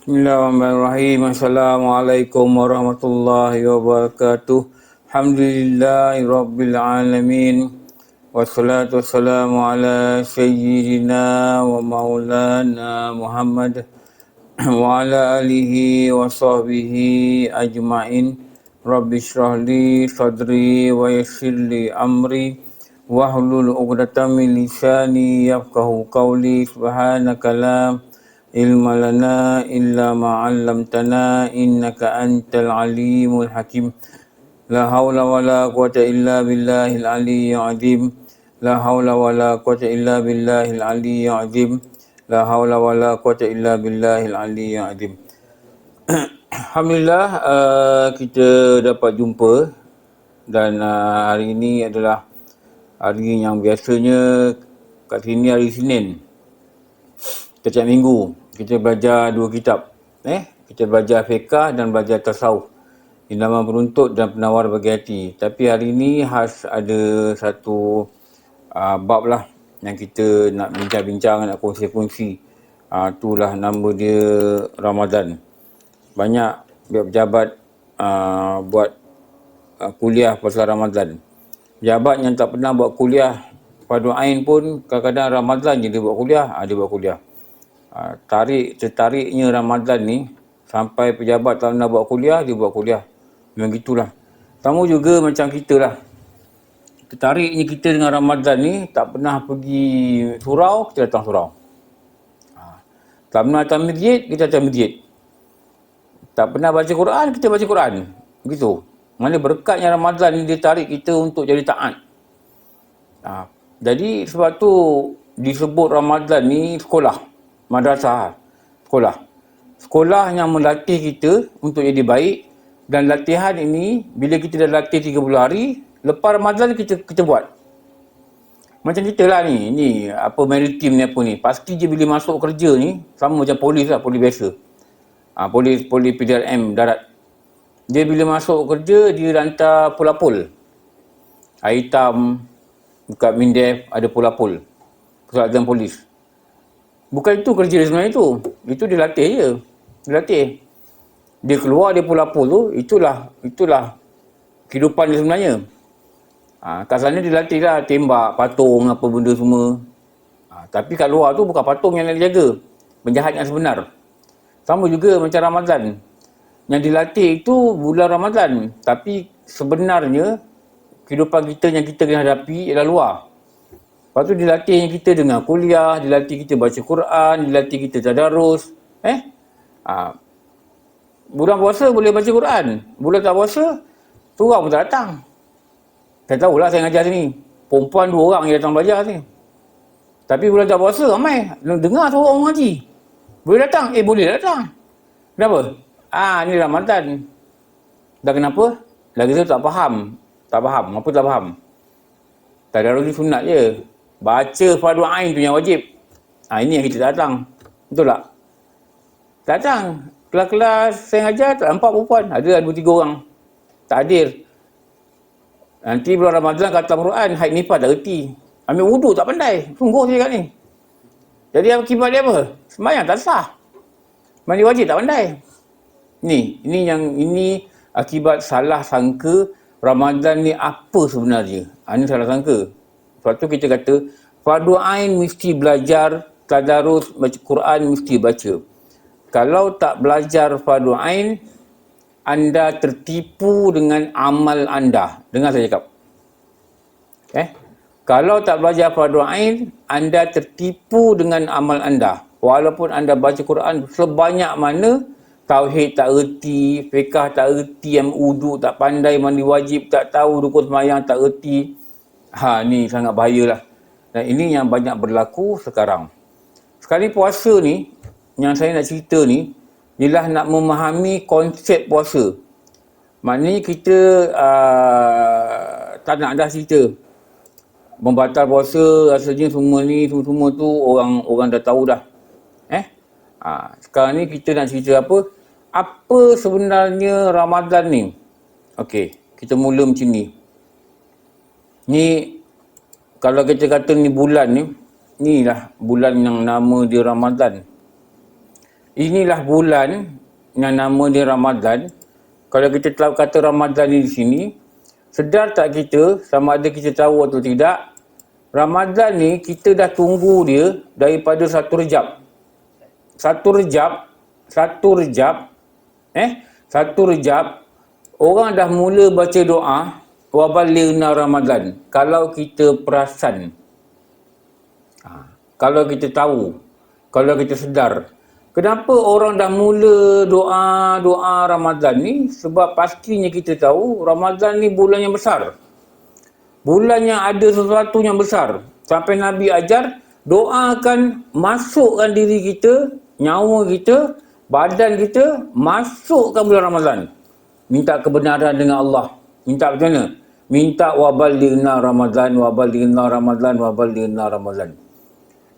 Bismillahirrahmanirrahim. Assalamualaikum warahmatullahi wabarakatuh. Alhamdulillahirabbil alamin. Wassalatu wassalamu ala sayyidina wa maulana Muhammad wa ala alihi wa sahbihi ajma'in. Rabbi shrah li sadri wa yassir li amri wahlul 'uqdatam min lisani yafqahu qawli. Subhanaka la ilma lana illa ma 'allamtana innaka antal alimul hakim. La haula wala quwata illa billahil aliyyil azim. La haula wala quwata illa billahil aliyyil azim. La haula wala quwata illa billahil aliyyil azim. Alhamdulillah, kita dapat jumpa dan hari ini adalah hari yang biasanya kat sini hari Isnin. Setiap minggu kita belajar dua kitab. Kita belajar fiqh dan belajar tasawuf. Indaman penuntut dan penawar bagi hati. Tapi hari ini khas ada satu bab lah yang kita nak bincang-bincang, nak kongsi-kongsi. Itulah nama dia Ramadan. Banyak pejabat buat kuliah pasal Ramadan. Pejabat yang tak pernah buat kuliah fardu ain pun kadang-kadang Ramadan je dia buat kuliah, dia buat kuliah. Tertariknya Ramadan ni sampai pejabat tak pernah buat kuliah, dia buat kuliah. Memang gitulah. Kamu juga macam kita lah. Tertariknya kita dengan Ramadan ni, tak pernah pergi surau, kita datang surau. Tak pernah datang masjid, kita datang masjid. Tak pernah baca Quran, kita baca Quran. Begitu. Mana berkatnya Ramadan ni dia tarik kita untuk jadi taat. Jadi sebab tu disebut Ramadan ni sekolah. Madrasah. Sekolah yang melatih kita untuk jadi baik. Dan latihan ini, bila kita dah latih 30 hari, lepas Ramadan kita buat. Macam kita lah ni. Ni apa maritim ni apa ni. Pasti je bila masuk kerja ni, sama macam polis lah, polis biasa. Polis PDRM darat. Dia bila masuk kerja, dia hantar pulapul. Air hitam, buka Mindef, ada pulapul. Persatuan polis. Bukan itu kerja dia sebenarnya tu. Itu dia latih je. Dia latih. Dia keluar dia pulapul tu, itulah kehidupan dia sebenarnya. Kat sana dia latih lah, tembak, patung, apa benda semua. Tapi kat luar tu bukan patung yang nak dijaga. Penjahat yang sebenar. Sama juga macam Ramadan. Yang dilatih itu bulan Ramadan. Tapi sebenarnya, kehidupan kita yang kita kena hadapi ialah luar. Lepas tu dilatih kita dengar kuliah, dilatih kita baca Quran, dilatih kita tadarus. Bulan puasa boleh baca Quran. Bulan tak puasa, seorang pun tak datang. Saya tahulah saya ngajar sini. Perempuan 2 orang yang datang belajar sini. Tapi bulan tak puasa ramai. Dengar seorang orang ngaji. Boleh datang? Boleh datang. Kenapa? Ni Ramadan. Dah kenapa? Lagi tu tak faham. Apa tak faham? Tadarus ni sunat je. Baca fardu ain tu yang wajib. Ini yang kita tak datang. Betul tak? Tak datang. Kelas-kelas saya ngajar tak nampak perempuan. Ada 2-3 orang. Tak hadir. Nanti bulan Ramadan kata Quran, haid nifas tak erti. Ambil wuduk tak pandai. Sungguh saya kat ni. Jadi akibat dia apa? Sembahyang tak sah. Mandi wajib tak pandai. Ini akibat salah sangka Ramadan ni apa sebenarnya. Ini salah sangka. Sebab tu kita kata fardu ain mesti belajar, tadarus baca Quran mesti baca. Kalau tak belajar fardu ain, anda tertipu dengan amal anda. Dengar saya cakap. Kalau tak belajar fardu ain, anda tertipu dengan amal anda. Walaupun anda baca Quran sebanyak mana, tauhid tak erti, fiqh tak erti, wudu tak pandai, mandi wajib tak tahu, rukun sembahyang tak erti. Ni sangat bahayalah. Dan ini yang banyak berlaku sekarang. Sekali puasa ni, yang saya nak cerita ni, ialah nak memahami konsep puasa. Maknanya kita tak nak dah cerita. Membatal puasa, rasanya semua tu orang dah tahu dah. Sekarang ni kita nak cerita apa? Apa sebenarnya Ramadan ni? Okey, kita mula macam ni. Ni, kalau kita kata ni bulan ni, inilah bulan yang nama dia Ramadan. inilah bulan yang nama dia Ramadan. Kalau kita tahu kata Ramadan ni di sini, sedar tak kita sama ada kita tahu atau tidak, Ramadan ni kita dah tunggu dia daripada satu Rejab. Satu Rejab, orang dah mula baca doa, wa ballighna Ramadan. Kalau kita perasan, kalau kita tahu, kalau kita sedar. Kenapa orang dah mula doa Ramadan ni? Sebab pastinya kita tahu Ramadan ni bulan yang besar. Bulan yang ada sesuatu yang besar. Sampai Nabi ajar, doakan masukkan diri kita, nyawa kita, badan kita, masukkan bulan Ramadan. Minta kebenaran dengan Allah. Minta macam mana? Minta wa ballighna Ramadan, wa ballighna Ramadan, wa ballighna Ramadan.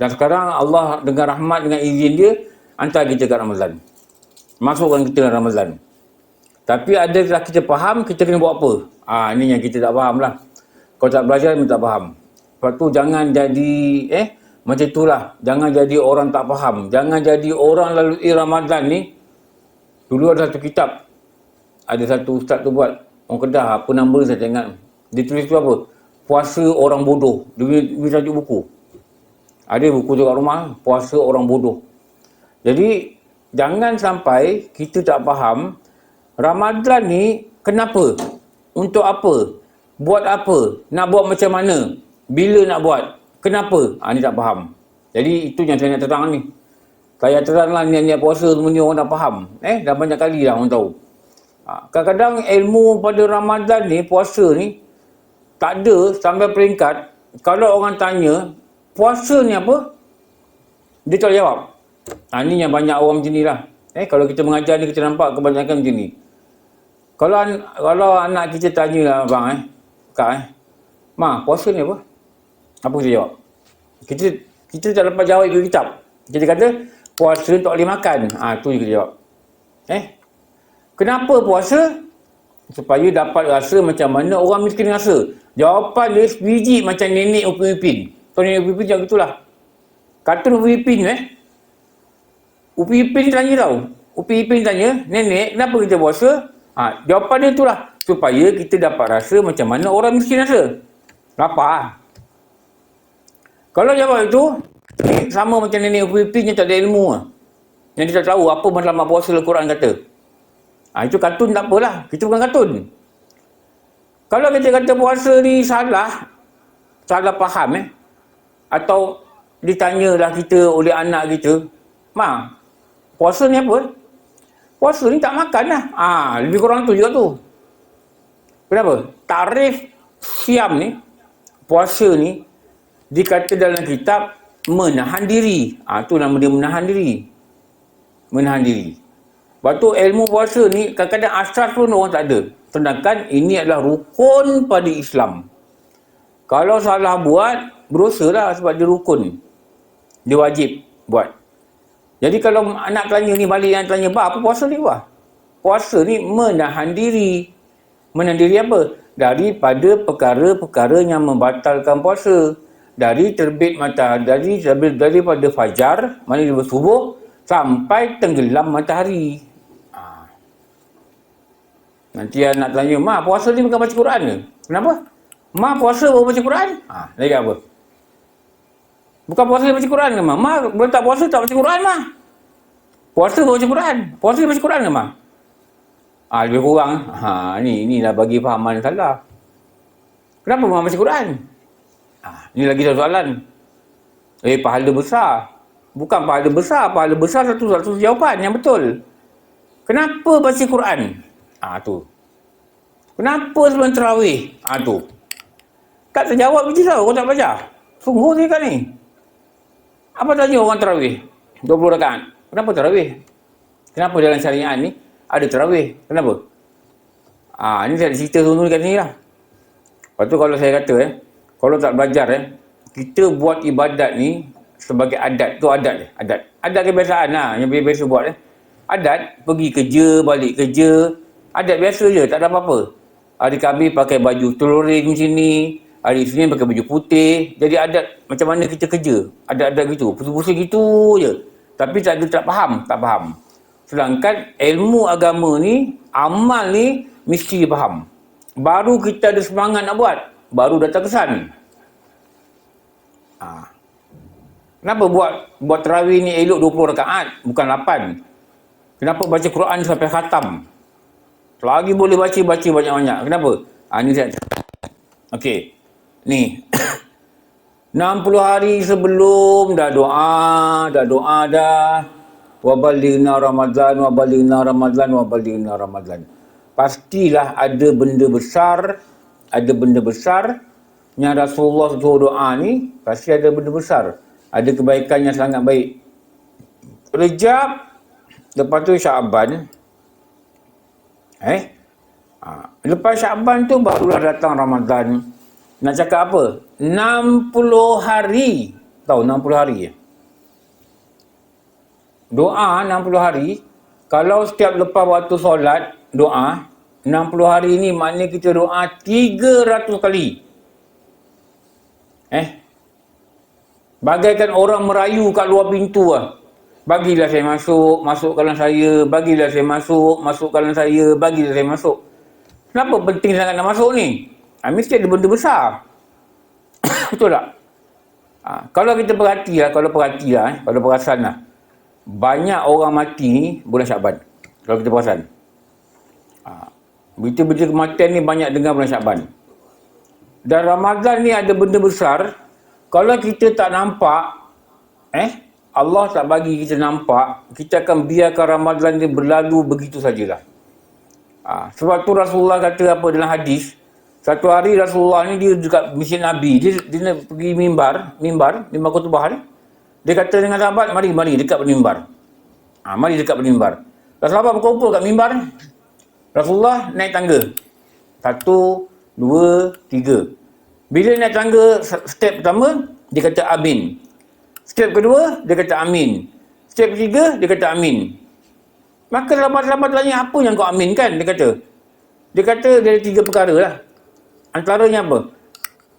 Dan sekarang Allah dengan rahmat, dengan izin dia, hantar kita ke Ramadan. Masukkan kita ke Ramadan. Tapi ada dah kita faham, kita kena buat apa? Ini yang kita tak faham lah. Kalau tak belajar, kita tak faham. Sebab tu jangan jadi, macam itulah. Jangan jadi orang tak faham. Jangan jadi orang lalui Ramadan ni. Dulu ada satu kitab. Ada satu ustaz tu buat. Orang Kedah, apa nama saya tak ingat. Dia tulis tu apa? Puasa orang bodoh. Dia tajuk buku. Ada buku tu kat rumah, puasa orang bodoh. Jadi, jangan sampai kita tak faham, Ramadan ni kenapa? Untuk apa? Buat apa? Nak buat macam mana? Bila nak buat? Kenapa? Ni tak faham. Jadi, itu yang saya nak terang ni. Saya terang lah niat-niat puasa semua ni orang dah faham. Dah banyak kali dah orang tahu. Kadang-kadang ilmu pada Ramadan ni, puasa ni, tak ada sampai peringkat, kalau orang tanya, puasa ni apa? Dia tak jawab. Ni yang banyak orang macam ni lah. Kalau kita mengajar ni, kita nampak kebanyakan macam ni. Kalau anak kita tanya lah abang, Kak, Ma, puasa ni apa? Apa kita jawab? Kita tak dapat jawab ikut kitab. Kita kata, puasa tak boleh makan. Tu je kita jawab. Kenapa puasa? Supaya dapat rasa macam mana orang miskin rasa. Jawapan dia sebiji macam nenek Upin Ipin. So nenek Upin Ipin macam itulah. Kartun Upin Ipin Upin Ipin tanya tau. Upin Ipin tanya, nenek, kenapa kita puasa? Jawapan dia itulah. Supaya kita dapat rasa macam mana orang miskin rasa. Lapar. Kalau jawab itu, sama macam nenek Upin Ipin yang tak ada ilmu. Yang dia tak tahu apa matlamat puasa Al-Quran kata. Itu kartun tak apalah. Kita bukan kartun. Kalau kita kata puasa ni salah faham atau ditanyalah kita oleh anak kita, Ma, puasa ni apa? Puasa ni tak makan lah. Lebih kurang tu juga tu. Kenapa? Tarif siam ni, puasa ni, dikata dalam kitab menahan diri. Tu nama dia menahan diri. Menahan diri. Lepas tu ilmu puasa ni kadang-kadang asas pun orang tak ada. Sedangkan ini adalah rukun pada Islam. Kalau salah buat, berdosa lah sebab dia rukun. Dia wajib buat. Jadi kalau anak tanya ni balik yang tanya, apa puasa ni apa? Puasa ni menahan diri. Menahan diri apa? Daripada perkara-perkara yang membatalkan puasa. Dari terbit matahari, daripada fajar, mana dia bersubuh, sampai tenggelam matahari. Nanti anak tanya, Ma, puasa ni bukan baca Quran ke? Kenapa? Ma, puasa baru baca Quran? Lagi apa? Bukan puasa baca Quran ke, Ma? Ma, boleh tak puasa tak baca Quran, Ma? Puasa baru baca Quran. Puasa baca Quran ke, Ma? Lebih kurang. Ni dah bagi fahaman salah. Kenapa Ma baca Quran? Ni lagi satu soalan. Pahala besar. Bukan pahala besar. Pahala besar satu jawapan yang betul. Kenapa baca Quran? Tu. Kenapa sebelum terawih? Tu. Tak terjawab je tau, kau tak baca. Sungguh ni kan ni. Apa tanya orang terawih? 20 rakaat. Kenapa terawih? Kenapa dalam syariat ni ada terawih? Kenapa? Ni saya ada cerita dulu kat sini lah. Lepas tu kalau saya kata, kalau tak belajar, kita buat ibadat ni sebagai adat. Tu adat. Adat kebiasaan lah, yang biasa buat. Adat, pergi kerja, balik kerja. Adat biasa je, tak ada apa-apa. Hari Khamis pakai baju teluring macam ni. Hari Isnin pakai baju putih. Jadi adat macam mana kita kerja. Adat-adat gitu. Pusing-pusing gitu je. Tapi tak faham. Sedangkan ilmu agama ni, amal ni mesti faham. Baru kita ada semangat nak buat. Baru datang kesan. Kenapa buat tarawih ni elok 20 rakaat, bukan 8? Kenapa baca Quran sampai khatam? Lagi boleh baca banyak-banyak. Kenapa? Ni saya. Okey. Ni. 60 hari sebelum dah doa. Wa balighna Ramadan. Pastilah ada benda besar yang Rasulullah suruh doa ni, pasti ada benda besar. Ada kebaikan yang sangat baik. Rejab, lepas tu Syaban. Lepas Syaban tu barulah datang Ramadan. Nak cakap apa? 60 hari. Tahu 60 hari? Doa 60 hari. Kalau setiap lepas waktu solat, doa 60 hari ni maknanya kita doa 300 kali. Bagaikan orang merayu kat luar pintu lah. Bagilah saya masuk, masukkanlah saya. Bagilah saya masuk, masukkanlah saya. Bagilah saya masuk. Kenapa penting sangat nak masuk ni? Mesti ada benda besar. Betul tak? Kalau kita kalau perasan lah. Banyak orang mati ni bulan Syaban. Kalau kita perasan. Berita-berita kematian ni banyak dengar bulan Syaban. Dan Ramadan ni ada benda besar. Kalau kita tak nampak, Allah tak bagi kita nampak, kita akan biarkan Ramadan ni berlalu begitu sajalah. Sebab tu Rasulullah kata apa dalam hadis, satu hari Rasulullah ni dia dekat Masjid Nabi, dia pergi mimbar khutbah ni. Dia kata dengan sahabat, mari dekat mimbar. Mari dekat mimbar. Sahabat berkumpul kat mimbar. Rasulullah naik tangga. 1, 2, 3. Bila naik tangga step pertama, dia kata amin. Step kedua, dia kata amin. Step ketiga, dia kata amin. Maka sahabat-sahabat tanya, apa yang kau aminkan? Dia kata dia ada 3 perkara lah. Antaranya apa?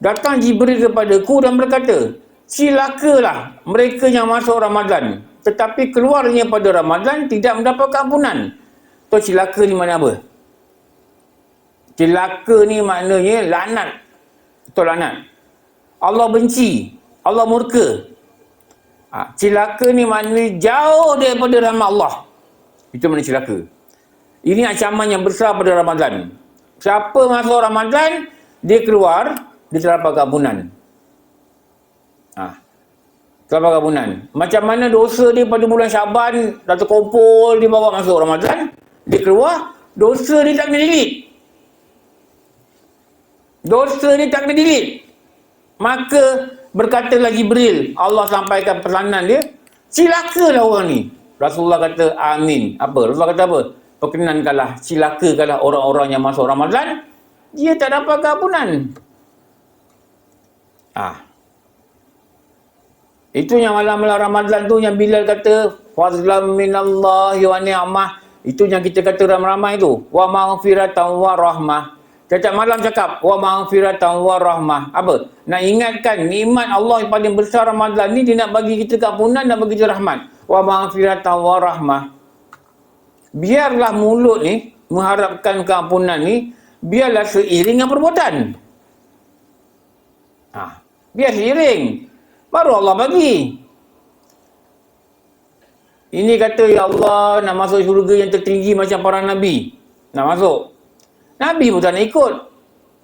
Datang Jibril kepadaku dan berkata, silakalah mereka yang masuk Ramadan, tetapi keluarnya pada Ramadan tidak mendapat ampunan. Tu cilaka ni mana apa? Cilaka ni maknanya laknat. Betul laknat. Allah benci. Allah murka. Cilaka ni maknanya jauh daripada rahmat Allah. Itu makna cilaka. Ini ancaman yang besar pada Ramadan. Siapa masuk Ramadan, dia keluar, dia tak dapat ampunan. Tak dapat ampunan. Macam mana dosa dia pada bulan Syaban, dah terkumpul, dia bawa masuk Ramadan, dia keluar, dosa dia tak kena delete. Maka berkatalah Jibril, Allah sampaikan pesanan dia, cilakalah orang ni. Rasulullah kata amin. Apa? Rasulullah kata apa? Perkenankanlah, cilakakanlah orang-orang yang masuk Ramadan, dia tak dapat keampunan. Itu yang malam-malam Ramadan tu yang Bilal kata fazlam minallahi wa ni'mah. Itu yang kita kata ramai-ramai tu. Wa maghfiratan wa rahmah. Setiap malam cakap wa maghfiratan wa rahmah. Apa? Nak ingatkan nikmat Allah yang paling besar Ramadan ni, dia nak bagi kita keampunan, nak bagi kita rahmat. Wa maghfiratan wa rahmah. Biarlah mulut ni mengharapkan keampunan ni, biarlah seiring dengan perbuatan. Biar seiring. Baru Allah bagi. Ini kata, ya Allah, nak masuk syurga yang tertinggi macam para Nabi. Nak masuk. Nabi pun tak nak ikut.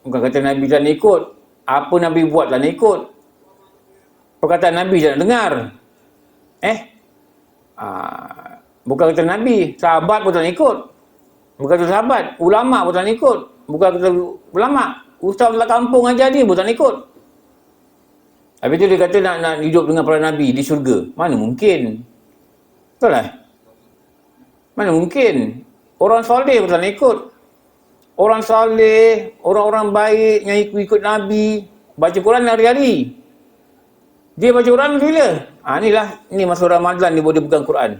Bukan kata Nabi tak nak ikut. Apa Nabi buat tak nak ikut. Perkataan Nabi tak nak dengar. Bukan kata Nabi. Sahabat pun tak nak ikut. Bukan kata sahabat. Ulama pun tak nak ikut. Bukan kata ulama. Ustaz dalam kampung ajar dia pun tak nak ikut. Habis tu dia kata nak hidup dengan para Nabi di syurga. Mana mungkin? Betul lah? Mana mungkin? Orang soleh pun tak nak ikut. Orang soleh, orang-orang baik yang ikut Nabi, baca Quran hari-hari. Dia baca Quran bila? Ni masa Ramadan ni baru dia pegang Quran.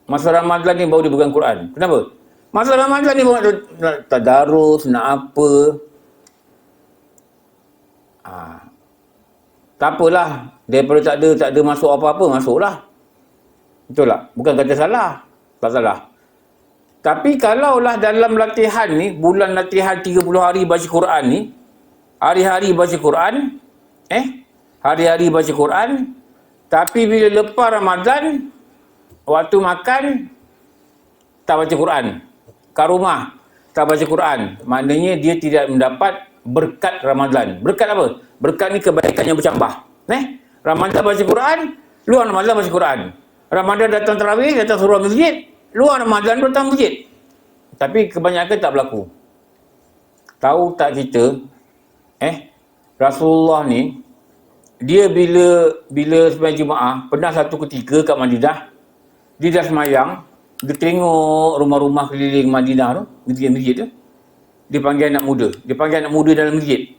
Masa Ramadan ni baru dia pegang Quran. Kenapa? Masa Ramadan ni baru nak tadarus, nak apa. Tak apalah. Daripada tak ada masuk apa-apa, masuklah. Betul tak? Bukan kata salah. Tak salah. Tapi kalaulah dalam latihan ni, bulan latihan 30 hari baca Quran ni, hari-hari baca Quran, hari-hari baca Quran, tapi bila lepas Ramadan, waktu makan, tak baca Quran. Kat rumah, tak baca Quran. Maknanya dia tidak mendapat berkat Ramadan. Berkat apa? Berkat ni kebaikan yang bercambah. Ramadan baca Quran, luar Ramadan baca Quran. Ramadan datang tarawih, datang surah masjid, luar Ramadan datang masjid. Tapi kebanyakan tak berlaku. Tahu tak kita, Rasulullah ni, dia bila sembahyang Jumaat, pernah satu ketika kat Madinah, dia dah semayang, dia tengok rumah-rumah keliling Madinah tu, masjid-masjid tu, dia panggil anak muda dalam masjid.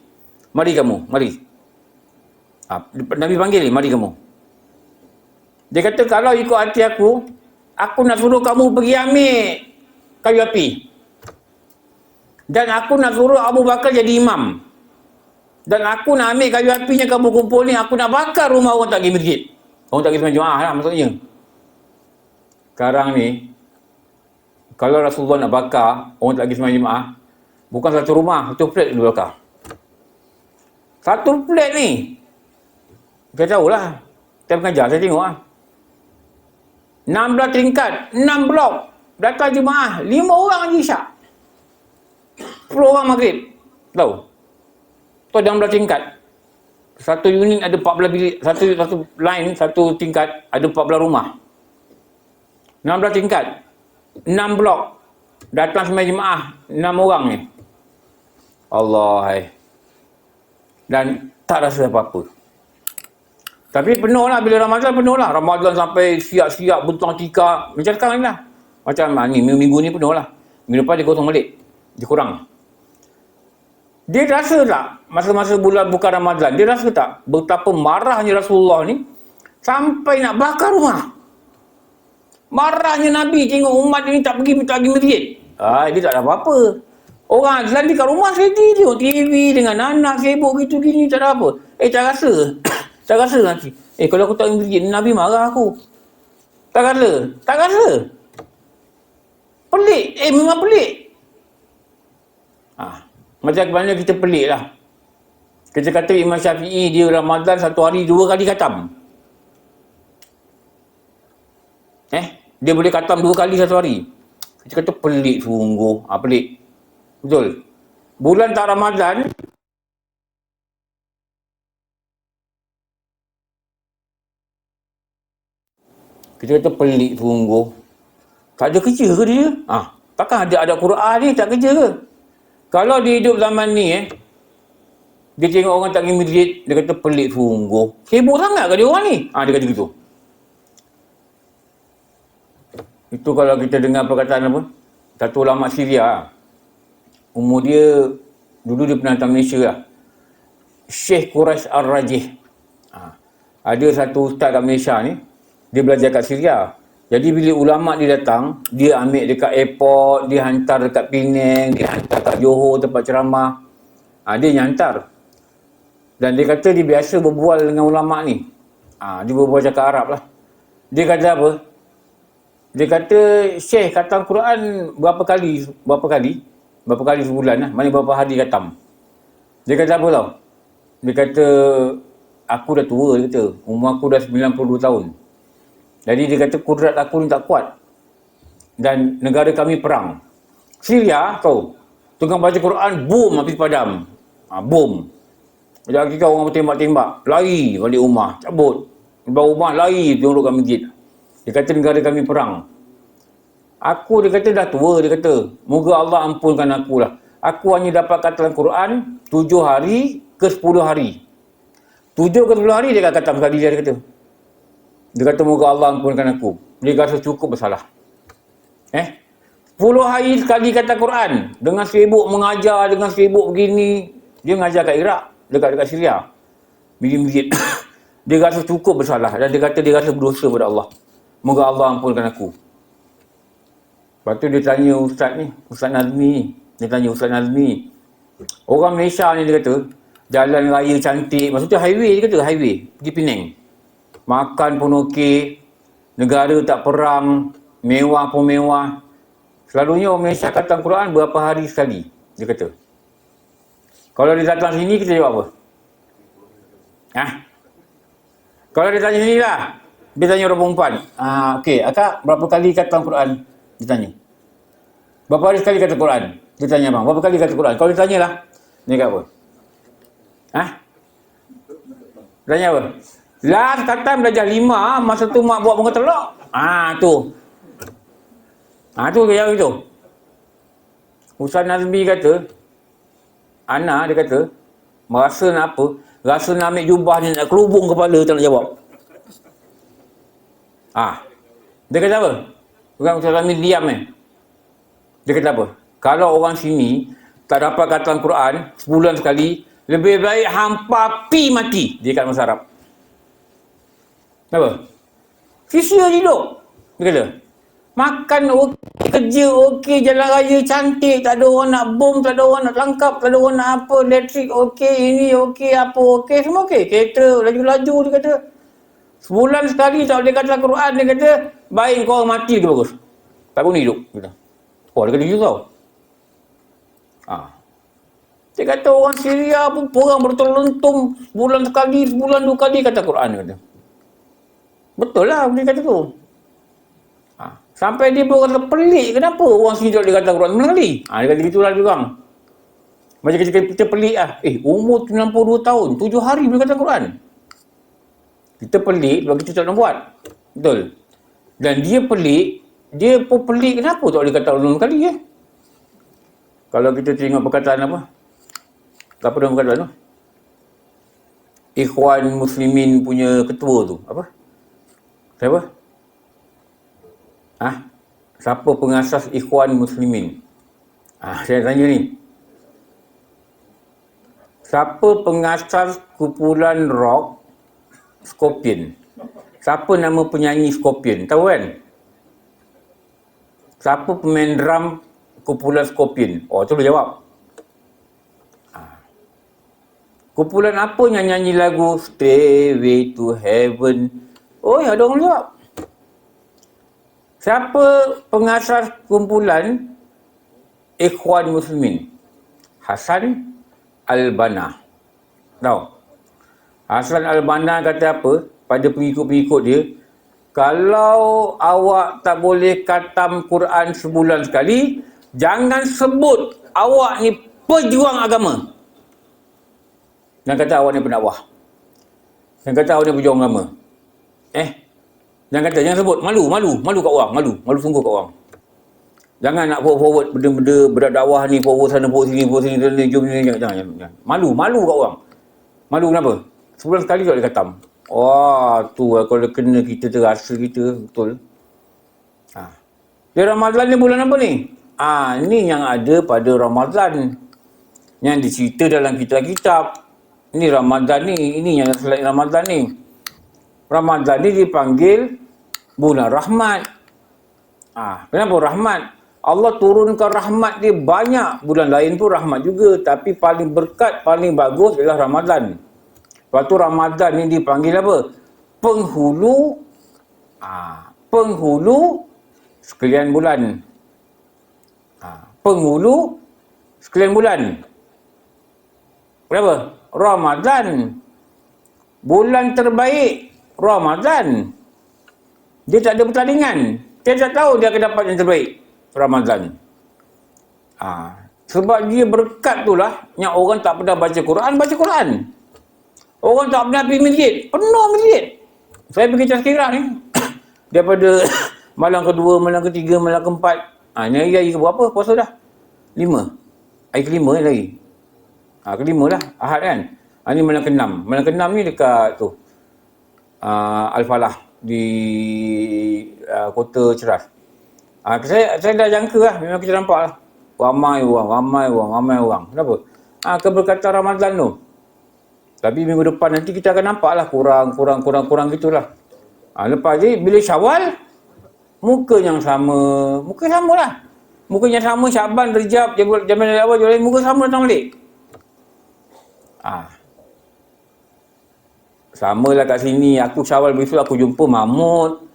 Mari kamu, mari. Nabi panggil ni, mari kamu. Dia kata, kalau ikut hati aku nak suruh kamu pergi ambil kayu api. Dan aku nak suruh Abu Bakar jadi imam. Dan aku nak ambil kayu apinya kamu kumpul ni, aku nak bakar rumah orang tak pergi masjid. Orang tak pergi sembahyang Jumaat lah maksudnya. Sekarang ni, kalau Rasulullah nak bakar orang tak pergi sembahyang Jumaat, bukan satu rumah, satu flat dia bakar. Satu flat ni. Saya tahulah. Saya mengajar, saya tengok lah. 16 tingkat, 6 blok. Datang Jumaat, 5 orang lagi isyak. 10 orang maghrib. Tahu? Tu 16 tingkat. Satu unit ada 14 bilik, satu line, satu tingkat ada 14 rumah. 16 tingkat. 6 blok. Datang sembahyang Jumaat, 6 orang ni. Allah. Dan tak rasa apa-apa. Tapi penuh lah, bila Ramadan penuh lah. Ramadan sampai siap-siap bentang tika. Macam sekarang ni lah. Macam ni, minggu ni penuh lah. Minggu depan dia kosong balik. Dia kurang. Dia rasa tak, masa-masa bulan bukan Ramadan, dia rasa tak betapa marahnya Rasulullah ni sampai nak bakar rumah. Marahnya Nabi tengok umat ni tak pergi masjid. Dia tak ada apa-apa. Orang Islam di kat rumah sedih, tengok TV dengan anak sibuk gitu gini, tak ada apa. Tak rasa. Tak rasa nanti. Kalau aku tak pergi masjid, Nabi marah aku. Tak rasa. Pelik. Memang pelik. Macam mana kita pelik lah. Kita kata Imam Syafi'i, dia Ramadan satu hari 2 kali khatam. Dia boleh khatam 2 kali satu hari. Kita kata pelik sungguh. Pelik. Betul. Bulan tak Ramadan, kita kata pelik sungguh. Tak ada kerja ke dia? Takkan ada Quran ni tak kerja ke? Kalau dia hidup zaman ni, dia tengok orang tak pergi masjid, dia kata pelik sungguh. Sibuk sangat ke dia orang ni? Dia kata gitu. Itu kalau kita dengar perkataan apa? Satu ulama Syria. Umur dia, dulu dia pernah datang Malaysia lah. Syekh Quraish Ar-Rajih. Ada satu ustaz kat Malaysia ni, dia belajar kat Syria. Jadi bila ulama dia datang, dia ambil dekat airport, dia hantar dekat Penang, dia hantar kat Johor tempat ceramah. Dia yang hantar. Dan dia kata dia biasa berbual dengan ulama ni. Dia berbual cakap Arab lah. Dia kata apa? Dia kata Syekh khatam Quran berapa kali sebulan lah. Mana berapa hari khatam. Dia kata apa tau? Dia kata aku dah tua, dia kata. Umur aku dah 92 tahun. Jadi dia kata kudrat aku ni tak kuat. Dan negara kami perang. Syria tahu. Tengah baca Quran, boom habis padam. Boom. Jadi kita orang bertembak-tembak. Lari balik rumah. Cabut. Balik rumah lari tengok kat masjid. Dia kata negara kami perang. Dia kata dah tua, dia kata. Moga Allah ampunkan aku lah. Aku hanya dapat khatam Quran 7 hari ke 10 hari. 7 ke 10 hari dia akan khatam sekali dia kata. Dia kata moga Allah ampunkan aku. Dia rasa cukup bersalah. 10 hari sekali kata Quran. Dengan sibuk mengajar, dengan sibuk begini. Dia mengajar kat Iraq. Dekat Syria. Masjid. Dia rasa cukup bersalah. Dan dia kata dia rasa berdosa pada Allah. Moga Allah ampunkan aku. Lepas tu dia tanya Ustaz Nazmi. Dia tanya Ustaz Nazmi. Orang Malaysia ni dia kata, Jalan raya cantik. Maksudnya highway dia kata, highway. Pergi Penang. Makan pun okey. Negara tak perang. Mewah pun mewah. Selalunya orang Malaysia khatam Quran berapa hari sekali. Dia kata. Kalau dia datang sini, kita jawab apa? Ha? Kalau dia tanya sini lah. Dia tanya orang perempuan. Okey, akak berapa kali khatam Quran? Dia tanya. Berapa hari sekali kata Quran? Dia tanya bang. Berapa kali kata Quran? Kalau dia tanya lah. Dia kata apa? Ha? Tanya apa? Last khatam belajar 5. Masa tu mak buat bunga telok. Tu. Tu yang itu. Ustaz Nazmi kata, Ana dia kata, merasa nak apa? Rasa nak ambil jubah ni, nak kelubung kepala, tak nak jawab. Dia kata apa? Orang Ustaz Nazmi diam Dia kata apa? Kalau orang sini tak dapat khatam Quran sebulan sekali, lebih baik hampa pi mati. Dia kata bahasa Arab. Apa? Sia-sia hidup. Dia kata, makan okey, kerja okey, jalan raya cantik, tak ada orang nak bom, tak ada orang nak tangkap, tak ada orang nak apa, elektrik okey, ini okey, apa okey, semua okey. Kereta laju-laju, dia kata. Sebulan sekali tak boleh kata Quran, dia kata, baik kau mati ke bagus. Tak guna hidup. Dia kata gitu tau. Dia kata orang Syria pun orang berterlentung sebulan sekali, sebulan 2 kali kata Quran, dia kata. Betul lah dia kata tu. Sampai dia pun kata pelik, kenapa orang sini tak boleh kata Quran sebulan kali? Dia kata gitulah dia orang. Macam kita pelik lah. Umur 92 tahun, 7 hari boleh kata Quran. Kita pelik sebab kita tak nak buat. Betul. Dan dia pelik, dia pun pelik kenapa tak boleh kata Quran kali ya? Kalau kita tengok perkataan apa? Apa nama perkataan tu? Ikhwan Muslimin punya ketua tu. Apa? Siapa? Siapa pengasas Ikhwan Muslimin? Saya tanya ni. Siapa pengasas kumpulan rock Scorpion? Siapa nama penyanyi Scorpion? Tahu kan? Siapa pemain drum kumpulan Scorpion? Tu boleh jawab. Kumpulan apa yang nyanyi lagu Stairway to Heaven? Ada orang jawab. Siapa pengasas kumpulan Ikhwan Muslimin? Hassan Al-Banna. Tahu? Hassan Al-Banna kata apa pada pengikut-pengikut dia? Kalau awak tak boleh khatam Quran sebulan sekali, jangan sebut awak ni pejuang agama. Jangan kata awak ni pendakwah. Jangan kata awak ni pejuang agama. Jangan sebut. Malu kat orang. Malu sungguh kat orang. Jangan nak forward benda-benda berdakwah ni, forward sana, forward sini, jom ni, jangan. Malu kat orang. Malu kenapa? Sebulan sekali tak boleh khatam. Tu kalau kena kita terasa kita, betul. Dia Ramadan ni bulan apa ni? Ni yang ada pada Ramadan. Yang dicerita dalam kitab-kitab. Ini Ramadan ni, ini yang selain Ramadan ni. Ramadan ni dipanggil bulan rahmat. Kenapa rahmat? Allah turunkan rahmat dia banyak. Bulan lain pun rahmat juga. Tapi paling berkat, paling bagus ialah Ramadan. Lepas tu Ramadan ni dipanggil apa? Penghulu. Penghulu sekalian bulan. Penghulu sekalian bulan. Kenapa? Ramadan. Bulan terbaik Ramadan. Dia tak ada pertandingan. Dia tak tahu dia akan dapat yang terbaik Ramadan. Sebab dia berkat tu lah yang orang tak pernah baca Quran. Orang tak pernah pergi masjid. Penuh masjid. Saya pergi Tazkirah ni. Daripada malam kedua, malam ketiga, malam keempat. Ni hari berapa puasa dah? 5. Hari kelima lagi. Kelima lah. Ahad kan? Ni malam ke-6. Malam ke-6 ni dekat tu. Al-Falah. Di Kota Ceras. Saya dah jangka lah. Memang kita nampak lah. Ramai orang. Kenapa? Keberkatan Ramadan tu. Tapi minggu depan nanti kita akan nampak lah. Kurang gitulah. Lepas ni, bila Syawal, muka yang sama. Muka sama lah. Muka yang sama, Syaban, Rejab, Jamal awal, muka sama datang balik. Ah, sama lah kat sini. Aku Syawal besok aku jumpa Mahmud.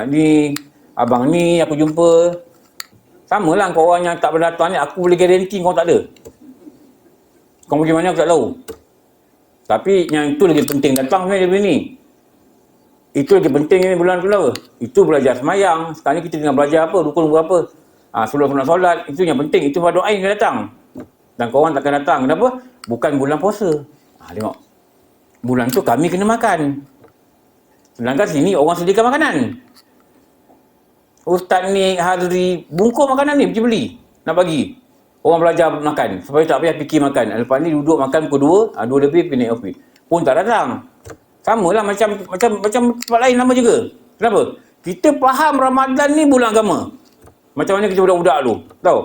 Ni abang ni aku jumpa. Sama lah kau orang yang tak pernah datang ni. Aku boleh garanti kau tak ada. Kau pergi mana aku tak tahu. Tapi yang itu lagi penting datang sebenarnya daripada ni. Itu lagi penting ni bulan tu apa? Itu belajar semayang. Sekarang ni kita tengah belajar apa? Rukun berapa? Sebelum solat. Itu yang penting. Itu pada doa yang datang. Dan korang takkan datang. Kenapa? Bukan bulan puasa. Tengok. Bulan tu kami kena makan. Sedangkan sini orang sediakan makanan. Ustaz ni hari bungkus makanan ni pergi beli. Nak bagi. Orang belajar makan. Supaya tak payah fikir makan. Lepas ni duduk makan pukul 2. 2 lebih pergi naik office. Pun tak datang. Sama lah macam tempat lain nama juga. Kenapa? Kita faham Ramadan ni bulan agama. Macam mana kita budak-budak tu. Tahu?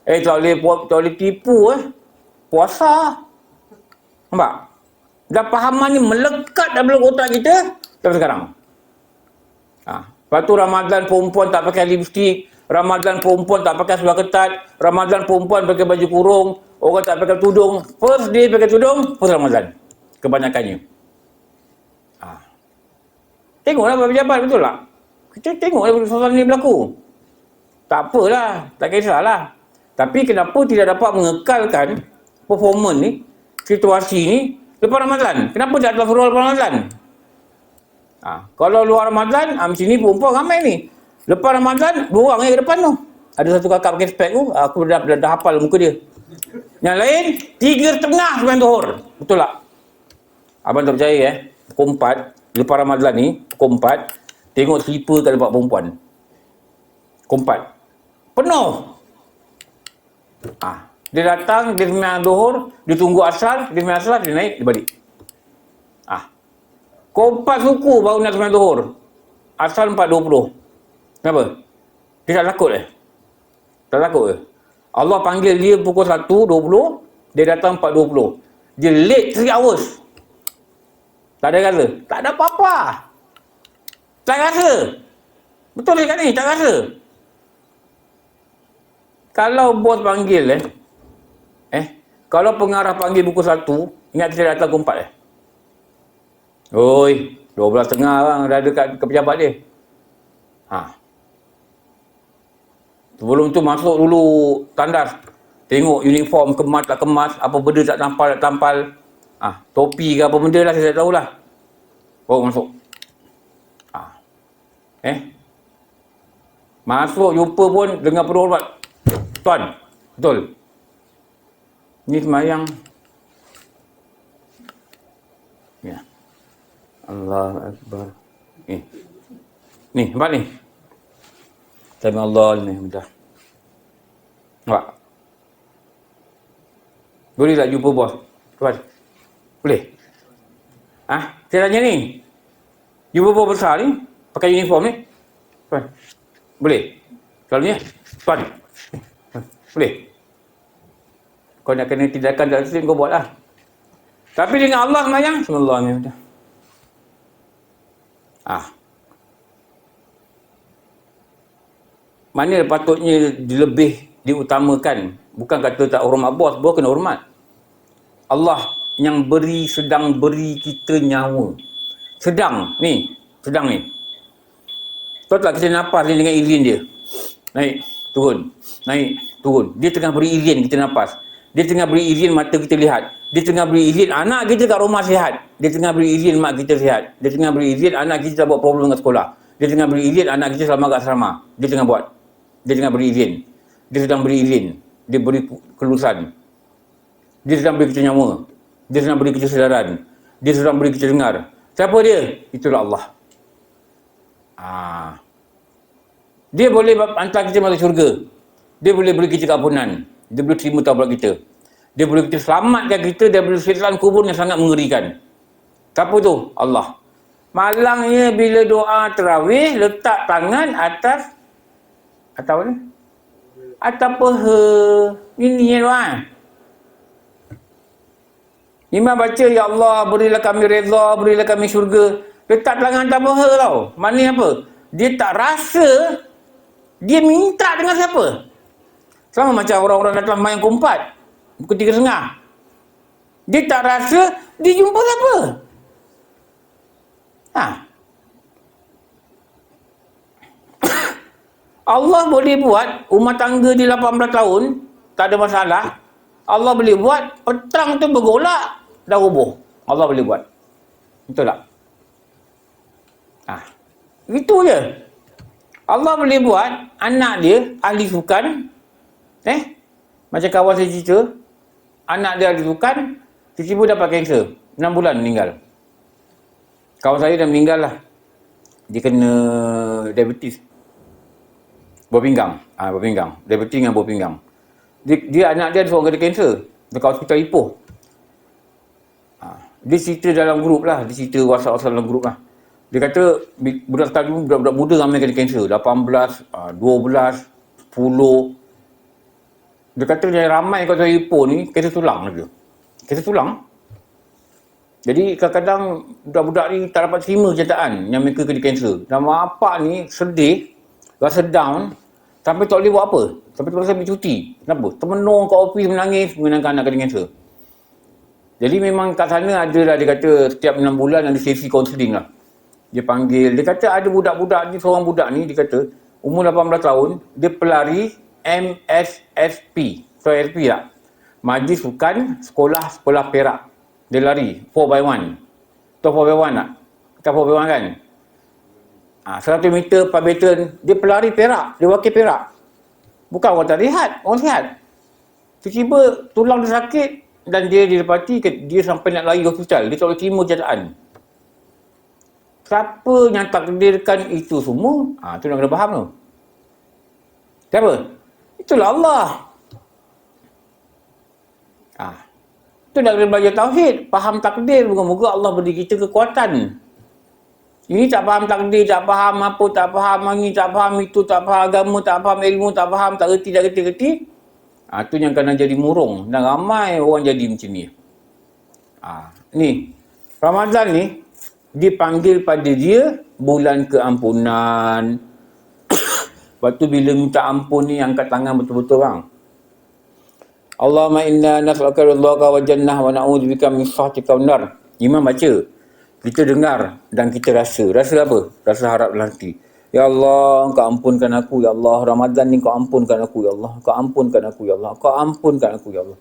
Tak boleh tipu puasa. Nampak? Dan pahaman ni melekat dalam otak kita sampai sekarang. Lepas tu Ramadan perempuan tak pakai lipstick. Ramadan perempuan tak pakai seluar ketat. Ramadan perempuan pakai baju kurung. Orang tak pakai tudung. First day pakai tudung, first Ramadan. Kebanyakannya. Tengoklah pejabat, betul tak? Kita tengoklah soalan ni berlaku. Tak apalah, tak kisahlah. Tapi kenapa tidak dapat mengekalkan performance ni, situasi ni lepas Ramadan? Kenapa tak lepas Ramadan? Kalau luar Ramadan, macam ni perempuan ramai ni. Lepas Ramadan, 2 orang ke depan tu. Ada satu kakak pakai spek tu, aku dah hafal muka dia. Yang lain, 3:30 sembahyang Zuhur. Betul tak? Abang tak percaya pukul 4, lepas Ramadan ni, pukul 4, tengok slipper kat tempat perempuan. Pukul 4. Penuh. Dia datang, dia sembahyang Zuhur, dia tunggu asar, dia sembahyang asar, dia naik, dia balik. Pukul 4 suku baru nak sembahyang Zuhur. Asar 4.20. Kenapa? Dia tak takut Tak takut ke? Allah panggil dia pukul 1.20, dia datang 4.20. Dia late 3 hours. Tak ada rasa? Tak ada apa-apa. Tak rasa. Betul dekat ni, tak rasa. Kalau bos panggil kalau pengarah panggil pukul 1, ingat kita datang pukul 4 Oi, 12.30 orang dah dekat ke pejabat dia. Sebelum tu masuk dulu tandas. Tengok uniform kemas tak kemas, apa benda tak tampal. Topi ke apa benda lah, saya tak tahulah. Baru masuk. Masuk jumpa pun dengan penuh hormat. Tuan, betul. Ni semayang. Ya. Allah Akbar. Ni, nampak ni? Sami Allah ni, mudah. Nampak? Boleh tak jumpa bos? Tuan? Boleh? Saya tanya ni. Jumpa bos besar ni, pakai uniform ni. Tuan? Boleh? Selalunya? Tuan? Boleh? Kau nak kena tindakan tak sesuai, kau buat lah. Tapi dengan Allah semayang, Bismillah ni, mudah. Mana patutnya lebih diutamakan? Bukan kata tak hormat bos kena hormat. Allah yang sedang beri kita nyawa. Sedang ni. Tahu tak kita nafas ni dengan izin dia. Naik, turun. Naik, turun. Dia tengah beri izin kita nafas. Dia tengah beri izin mata kita lihat. Dia tengah beri izin anak kita kat rumah sihat. Dia tengah beri izin mak kita sihat. Dia tengah beri izin anak kita tak buat problem dengan sekolah. Dia tengah beri izin anak kita selamat kat asrama. Dia tengah buat. Dia tengah beri izin. Dia sedang beri izin. Dia beri kelulusan. Dia sedang beri kita nyawa. Dia sedang beri kita sedaran. Dia sedang beri kita dengar. Siapa dia? Itulah Allah. Dia boleh hantar kita masuk syurga. Dia boleh beri kita keampunan. Dia boleh terima taubat kita. Dia boleh kita selamatkan kita daripada siksa kubur yang sangat mengerikan. Siapa tu? Allah. Malangnya bila doa tarawih, letak tangan atas apa ni? Atas peha. Ini doa. Imam baca, Ya Allah, berilah kami redha, berilah kami syurga. Letak tangan atas peha tau. Maknanya apa? Dia tak rasa dia minta dengan siapa. Sama macam orang-orang datang main kumpat. Pukul 3.30. Dia tak rasa, dia jumpa siapa? Ha. Allah boleh buat rumah tangga di 18 tahun, tak ada masalah. Allah boleh buat petang tu bergolak, dah roboh. Allah boleh buat. Betul tak? Ha. Itu je. Allah boleh buat anak dia ahli sukan. Macam kawan saya cerita, anak dia ahli sukan, tiba-tiba dapat kanser. 6 bulan meninggal. Kawan saya dah meninggal lah. Dia kena diabetes. Buah pinggang. Buah pinggang. Diabetes dengan buah pinggang. Dia anak dia ada seorang kena kanser dekat hospital Ipoh. Dia cerita dalam grup lah. Dia cerita WhatsApp dalam grup lah. Dia kata budak tadi, budak muda ramai kena kanser. 18, 12, 10. Dia kata yang ramai kat hospital Ipoh ni kanser tulang dia. Kanser tulang. Jadi kadang-kadang budak-budak ni tak dapat terima kenyataan yang mereka kena kanser. Dan mak bapak ni sedih, rasa down, sampai tak boleh buat apa. Sampai terpaksa ambil cuti. Kenapa? Termenung kat ofis menangis mengenangkan anak kena kanser. Jadi memang kat sana ada lah, dia kata setiap 6 bulan ada sesi kaunseling lah. Dia panggil, dia kata ada budak-budak ni, seorang budak ni, dia kata umur 18 tahun, dia pelari MSSP. So SP tak? Majlis Sukan Sekolah Perak. Dia lari 4x1. Tahu 4x1 tak? Bukan 4x1 kan? 100 meter per baton, dia pelari Perak, dia wakil Perak. Bukan orang tak sihat, orang sihat. Tiba-tiba tulang dia sakit dan dia didapati dia sampai nak lari hospital. Dia tak boleh terima kenyataan. Siapa yang takdirkan itu semua? Tu nak kena faham tu. Siapa? Itulah Allah. Itu nak kena belajar tauhid, faham takdir. Moga-moga Allah beri kita kekuatan. Ini tak faham takdir, tak faham apa, tak faham ini, tak faham itu, tak faham agama, tak faham ilmu, tak faham, tak reti. Itu yang kena jadi murung. Dan ramai orang jadi macam ni. Ni, Ramadan ni, dipanggil pada dia bulan keampunan. Lepas tu bila minta ampun ni, angkat tangan betul-betul bang. Allahumma inna nas'aluka ridhaka wa jannah wa na'udzubika min sakhatika wan nar. Imam baca. Kita dengar dan kita rasa. Rasa apa? Rasa harap nanti. Ya Allah, Kau ampunkan aku. Ya Allah, Ramadan ni Kau ampunkan aku. Ya Allah, Kau ampunkan aku. Ya Allah, Kau ampunkan aku. Ya Allah.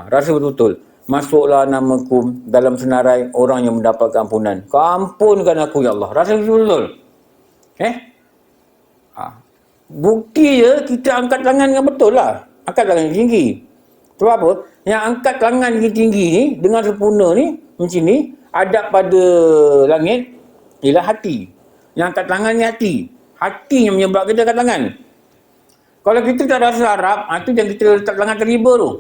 Rasa betul-betul. Masuklah namaku dalam senarai orang yang mendapatkan ampunan. Kau ampunkan aku. Ya Allah. Rasa betul-betul. Bukti je kita angkat tangan dengan betul lah. Angkat tangan tinggi. Sebab apa? Yang angkat tangan tinggi ni, dengan sempurna ni, macam ni, adab pada langit ialah hati. Yang angkat tangan ni hati. Hati yang menyebab kita angkat tangan. Kalau kita tak rasa harap, tu yang kita letak tangan terliba tu.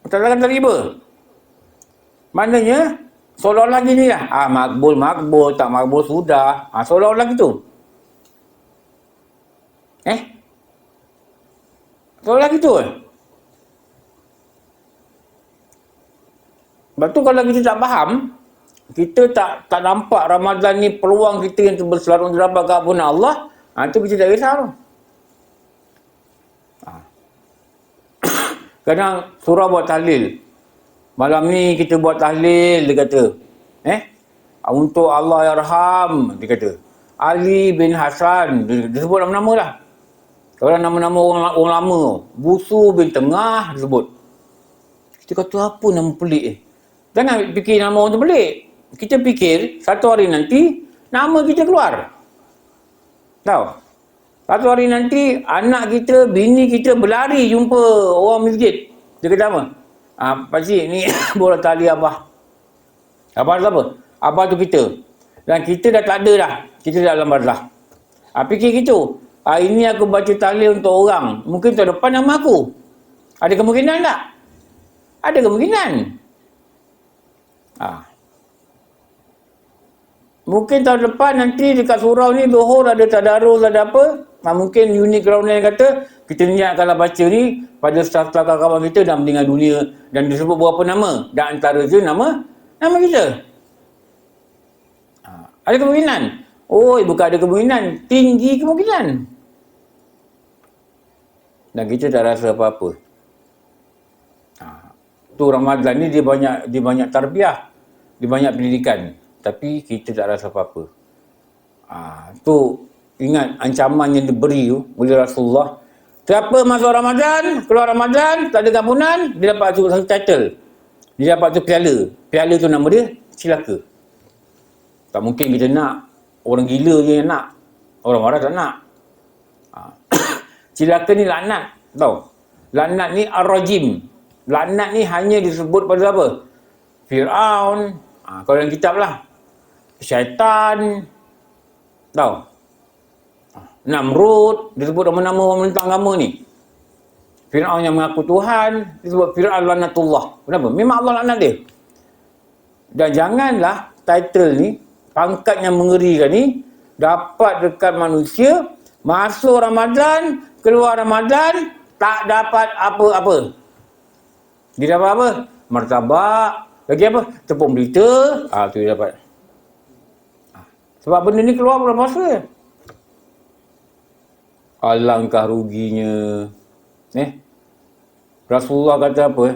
Letak tangan terliba. Maknanya, seolah-olah gini lah. Makbul, tak makbul sudah. Seolah-olah gitu. Seolah gitu. Sebab tu kalau kita tak faham, kita tak nampak Ramadan ni peluang kita yang berselarung dapat keampunan Allah, tu kita tak risau tu. Kadang surah buat tahlil. Malam ni kita buat tahlil, dia kata. Untuk Allah yarham, dia kata. Ali bin Hasan, dia sebut nama-nama lah. Kalau nama-nama orang lama, Busu bin Tengah disebut. Kita kata apa nama pelik Jangan fikir nama orang tu pelik. Kita fikir satu hari nanti nama kita keluar. Tahu? Satu hari nanti anak kita, bini kita berlari jumpa orang masjid. Dia kata apa? Pakcik ni bola tali Abah. Abah tu apa? Abah tu kita. Dan kita dah tak ada dah. Kita dah dalam barzah. Fikir gitu. Ini aku baca tali untuk orang. Mungkin tahun depan nama aku. Ada kemungkinan tak? Ada kemungkinan. Mungkin tahun depan nanti dekat surau ni Zuhur ada tadarus, ada apa. Mungkin unit ground yang kata kita niatkanlah baca ni pada staf-staf kawan kita dah meninggal dunia dan disebut berapa nama. Dan antara je nama kita. Ada kemungkinan. Bukan ada kemungkinan, tinggi kemungkinan. Dan kita tak rasa apa-apa. Tu Ramadan ni dia banyak tarbiyah, dia banyak pendidikan. Tapi kita tak rasa apa-apa. Tu ingat ancaman yang diberi tu oleh Rasulullah. Siapa masuk Ramadan, keluar Ramadan, tak ada gampunan, dia dapat tu satu title. Dia dapat tu piala. Piala tu nama dia celaka. Tak mungkin kita nak. Orang gila je yang nak. Orang marah tak nak. Celaka ni laknat. Tahu? Laknat ni ar-rajim. Laknat ni hanya disebut pada apa? Fir'aun. Kalau dalam kitab lah. Syaitan. Tahu? Namrud. Disebut nama-nama orang melintang agama ni. Fir'aun yang mengaku Tuhan. Disebut Fir'aun laknatullah. Kenapa? Memang Allah laknat dia. Dan janganlah title ni, pangkat yang mengerikan ni, dapat dekat manusia, masuk Ramadan, keluar Ramadan, tak dapat apa-apa. Dia dapat apa? Martabak. Lagi apa? Tepung berita. Tu dia dapat. Sebab benda ni keluar bulan puasa. Alangkah ruginya. Rasulullah kata apa?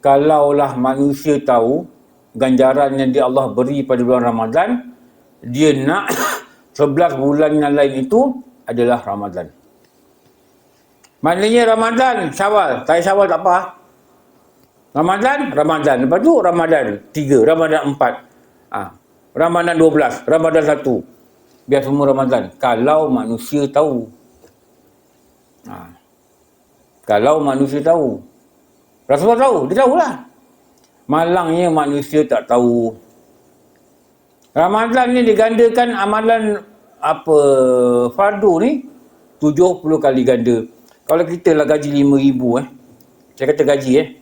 Kalaulah manusia tahu ganjaran yang Allah beri pada bulan Ramadan, dia nak 11 bulan yang lain itu adalah Ramadan. Maknanya Ramadan, Syawal. Tak Syawal tak apa. Ramadan. Lepas tu Ramadan 3, Ramadan 4. Ramadan 12, Ramadan 1. Biar semua Ramadan. Kalau manusia tahu. Kalau manusia tahu. Rasulullah tahu, dia tahulah. Malangnya manusia tak tahu. Ramadan ni digandakan amalan fardu ni 70 kali ganda. Kalau kita lah gaji 5,000 saya kata gaji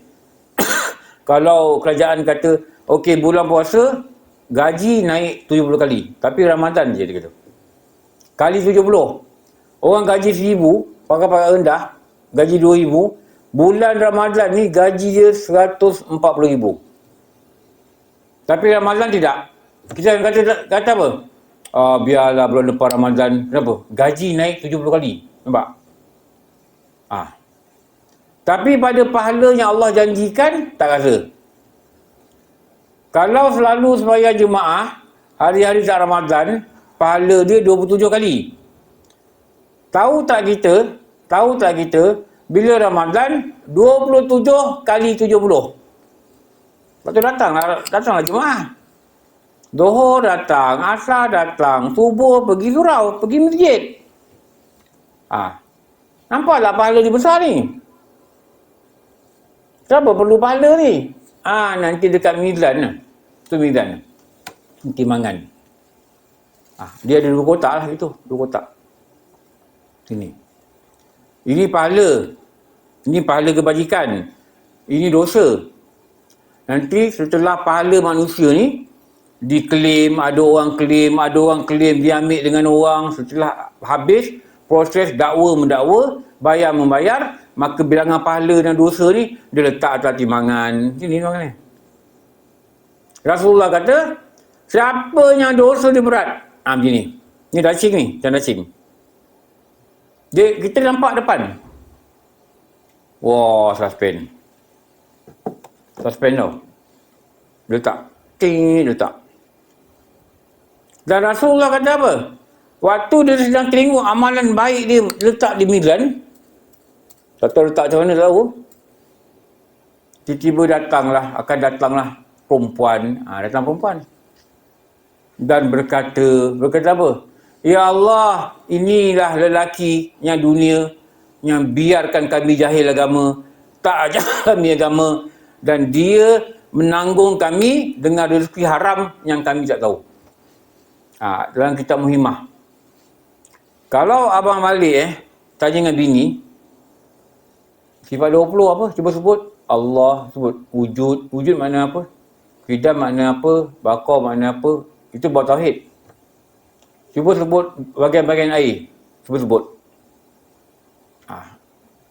kalau kerajaan kata okey bulan puasa gaji naik 70 kali, tapi Ramadan je dia kata kali 70. Orang gaji 1,000 pangkat rendah, gaji 2,000, bulan Ramadan ni gaji dia 140,000. Tapi Ramadan tidak. Kita kata apa? Biarlah bulan depan Ramadan. Kenapa? Gaji naik 70 kali. Nampak? Tapi pada pahala yang Allah janjikan, tak rasa. Kalau selalu sembahyang jemaah, hari-hari saat Ramadan, pahala dia 27 kali. Tahu tak kita, bila Ramadan, 27 kali 70. Lepas tu datanglah jemaah. Zuhur datang, Asar datang, Subuh pergi surau, pergi masjid. Nampaklah pahala dia besar ni. Kenapa perlu pahala ni? Nanti dekat mizan. Tu mizan. Timbangan. Dia ada 2 kotak lah itu. 2 kotak. Sini. Ini pahala. Ini pahala kebajikan. Ini dosa. Nanti setelah pahala manusia ni diklaim, ada orang klaim, diambil dengan orang. Setelah habis proses dakwa-mendakwa, bayar-membayar, maka bilangan pahala dan dosa ni dia letak atas timbangan. Sini timbangan ni. Rasulullah kata, siapa yang dosa dia berat? Begini. Ni dacing ni, macam dacing. Kita nampak depan. Wah, suspend tau. Letak. Letak. Dan Rasulullah kata apa? Waktu dia sedang tengok amalan baik dia letak di mizan, tak tahu letak macam mana tahu. Tiba-tiba akan datanglah perempuan. Datang perempuan. Dan berkata apa? Ya Allah, inilah lelaki yang dunia yang biarkan kami jahil agama, tak ajar kami agama, dan dia menanggung kami dengan rezeki haram yang kami tak tahu. Dalam kitab Muhimmah. Kalau abang balik tanya dengan bini, sifat 20 apa? Cuba sebut. Allah, sebut wujud. Wujud makna apa? Qidam makna apa? Baqa makna apa? Itu buat tauhid. Cuba sebut bagian-bagian air. Cuba sebut.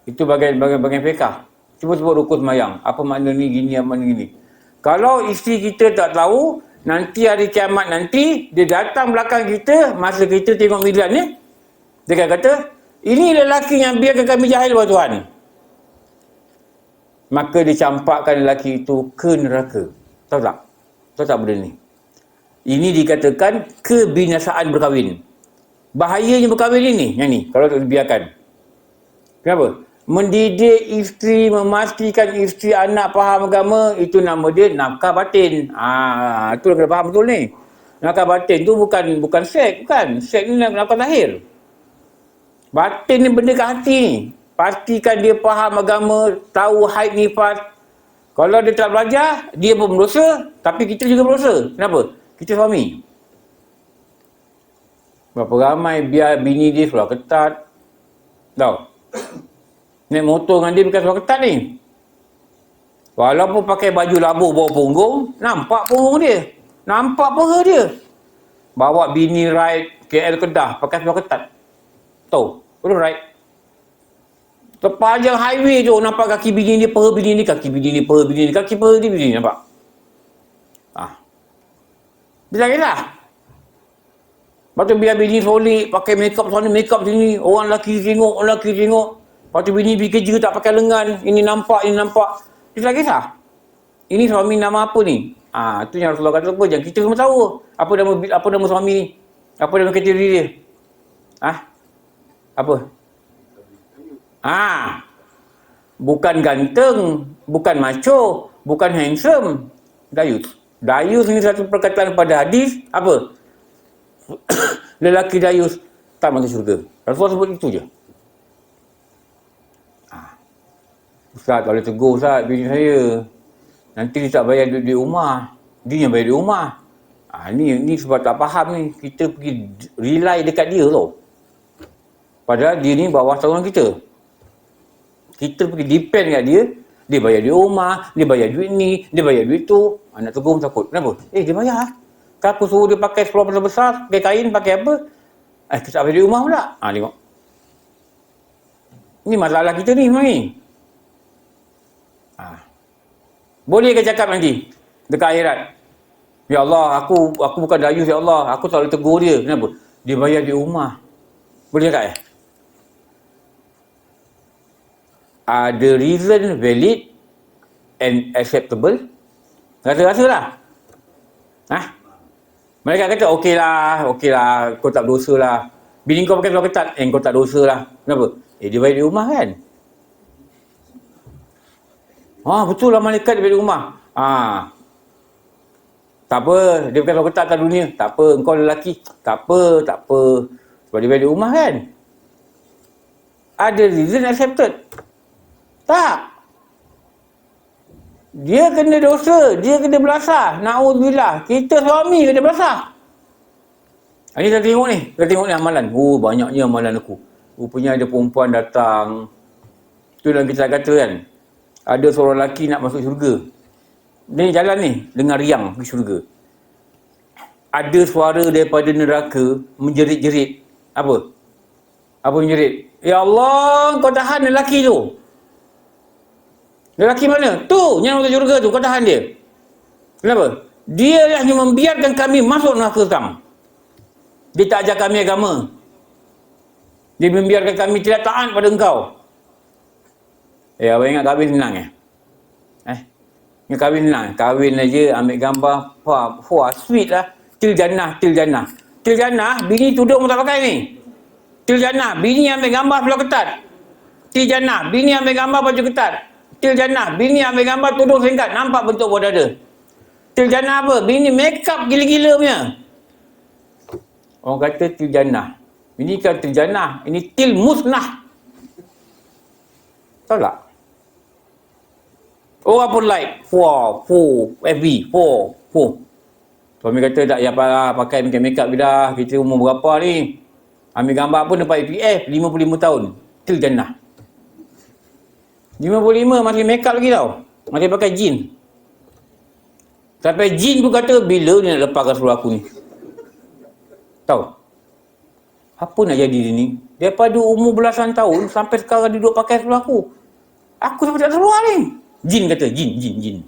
Itu bagian-bagian fiqh. Cuba sebut rukun sembahyang. Apa makna ni gini, apa makna gini. Kalau isteri kita tak tahu, nanti hari kiamat nanti, dia datang belakang kita, masa kita tengok mizan ni, dia kata, ini lelaki yang biarkan kami jahil, Tuhan. maka dicampakkan lelaki itu ke neraka. Tahu tak? Tahu tak benda ni? Ini dikatakan kebinasaan berkahwin. Bahayanya berkahwin ini, yang ni, kalau tak dibiarkan. Kenapa? Mendidik isteri, memastikan isteri anak faham agama, itu nama dia nafkah batin. Itu kena faham betul ni. Nafkah batin tu bukan seks, bukan. Seks ni nafkah lahir. Batin ni benda kat hati ni. Pastikan dia faham agama, tahu haid nifas. Kalau dia tak belajar, dia pun berdosa, tapi kita juga berdosa. Kenapa? Kita suami. Berapa ramai biar bini dia seluar ketat. Tahu? Naik motor dengan dia bukan seluar ketat ni. Walaupun pakai baju labuh bawah punggung, nampak punggung dia. Nampak perut dia. Bawa bini ride KL Kedah pakai seluar ketat. Tahu? Belum ride. Terpanjang highway tu nampak kaki bini ni, perut bini ni, kaki bini ni, perut bini ni, kaki perut bini ni, nampak? Bila lah. Lepas tu biar bini solik, pakai makeup sana, makeup sini, orang lelaki tengok, orang lelaki tengok. Lepas tu bini pergi kerja tak pakai lengan, ini nampak, ini nampak. Dia tak kisah. Ini suami nama apa ni? Tu yang Rasulullah kata apa? Jangan kita semua tahu. Apa nama suami ni? Apa nama kategori dia? Apa? Bukan ganteng, bukan macho, bukan handsome. Dayus. Dayus ni satu perkataan pada hadis, apa? Lelaki dayus tak masuk syurga. Rasulullah sebut itu je. Ustaz, kalau tegur Ustaz, bini saya, nanti dia tak bayar duit rumah. Dia yang bayar duit rumah. Ni sebab tak faham ni. Kita pergi rely dekat dia tau. Padahal dia ni bawah tanggungan kita. Kita pergi depend kat dia. Dia bayar duit rumah, dia bayar duit ni, dia bayar duit tu. Nak tegur pun takut. Kenapa? Dia bayar. Kan aku suruh dia pakai seluar besar-besar, pakai kain, pakai apa? Kita tak bayar duit rumah pula. Tengok. Ni masalah kita ni memang ni. Boleh ke cakap nanti dekat akhirat? Ya Allah, aku bukan dayus ya Allah. Aku tak boleh tegur dia. Kenapa? Dia bayar duit rumah. Boleh cakap Are the reason valid and acceptable? Rasa-rasa lah. Mereka kata okey lah, kau tak berdosa lah. Bini kau pakai seluar ketat, kau tak dosa lah. Kenapa? Dia bayar di rumah kan? Betul lah malaikat dia bayar di rumah. Tak apa, dia pakai seluar ketat kat dunia. Tak apa, engkau lelaki. Tak apa. Sebab dia bayar di rumah kan? Ada reason accepted? Tak. Dia kena dosa, dia kena belasah. Na'udzubillah. Kita suami kena belasah. Ini kita tengok ni amalan. Banyaknya amalan aku. Rupanya ada perempuan datang. Itu dalam kita kata kan. Ada seorang lelaki nak masuk syurga. Dia jalan ni, dengar riang ke syurga. Ada suara daripada neraka menjerit-jerit. Apa menjerit? Ya Allah, kau tahan lelaki tu. Lelaki mana? Tu, yang masuk syurga tu, kau tahan dia. Kenapa? Dia yang membiarkan kami masuk neraka sekarang. Dia tak ajar kami agama. Dia membiarkan kami tidak taat pada engkau. Abang ingat kahwin senang Ingat kahwin senang. Kahwin aja ambil gambar. Sweet lah. Til jannah. Til jannah, bini tudung pun tak pakai ni. Til jannah, bini ambil gambar seluar ketat. Til jannah, bini ambil gambar baju ketat. Til jannah, bini ambil gambar tudung singkat. Nampak bentuk bawah dada. Til jannah apa? Bini make up gila-gila punya. Orang kata til jannah. Ini kan til jannah. Ini til musnah. Tahu tak? Orang pun like. FB. Suami kata tak payah pakai make up dah. Kita umur berapa ni? Ambil gambar pun dapat IPF 55 tahun. Til jannah. 55 masih make up lagi tau. Masih pakai jean. Sampai jean pun kata bila ni nak lepaskan seluar aku ni. Tahu? Apa nak jadi dia ni? Daripada umur belasan tahun sampai sekarang dia duduk pakai seluar aku. Aku sampai tak seluar ni. Jin kata, jin.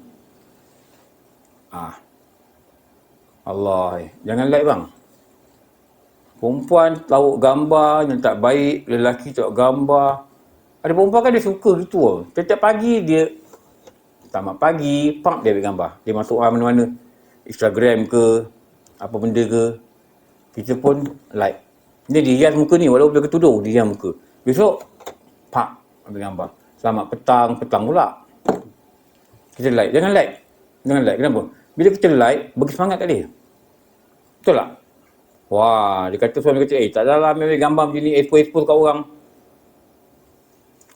Allah, jangan like bang. Perempuan tahu gambar yang tak baik, lelaki tahu gambar. Ada perempuan kan dia suka gitu. Setiap pagi dia tamat pagi, dia ambil gambar. Dia masuk mana-mana. Instagram ke, apa benda ke, kita pun like. Dia hias muka ni, walaupun dia ketuduh, dia hias muka. Besok, ambil gambar. Selamat petang pula. Kita like. Jangan like. Kenapa? Bila kita like, bagi semangat kat dia. Betul tak? Wah, dia kata suami kata, tak adalah ambil gambar macam ni, expose kat orang.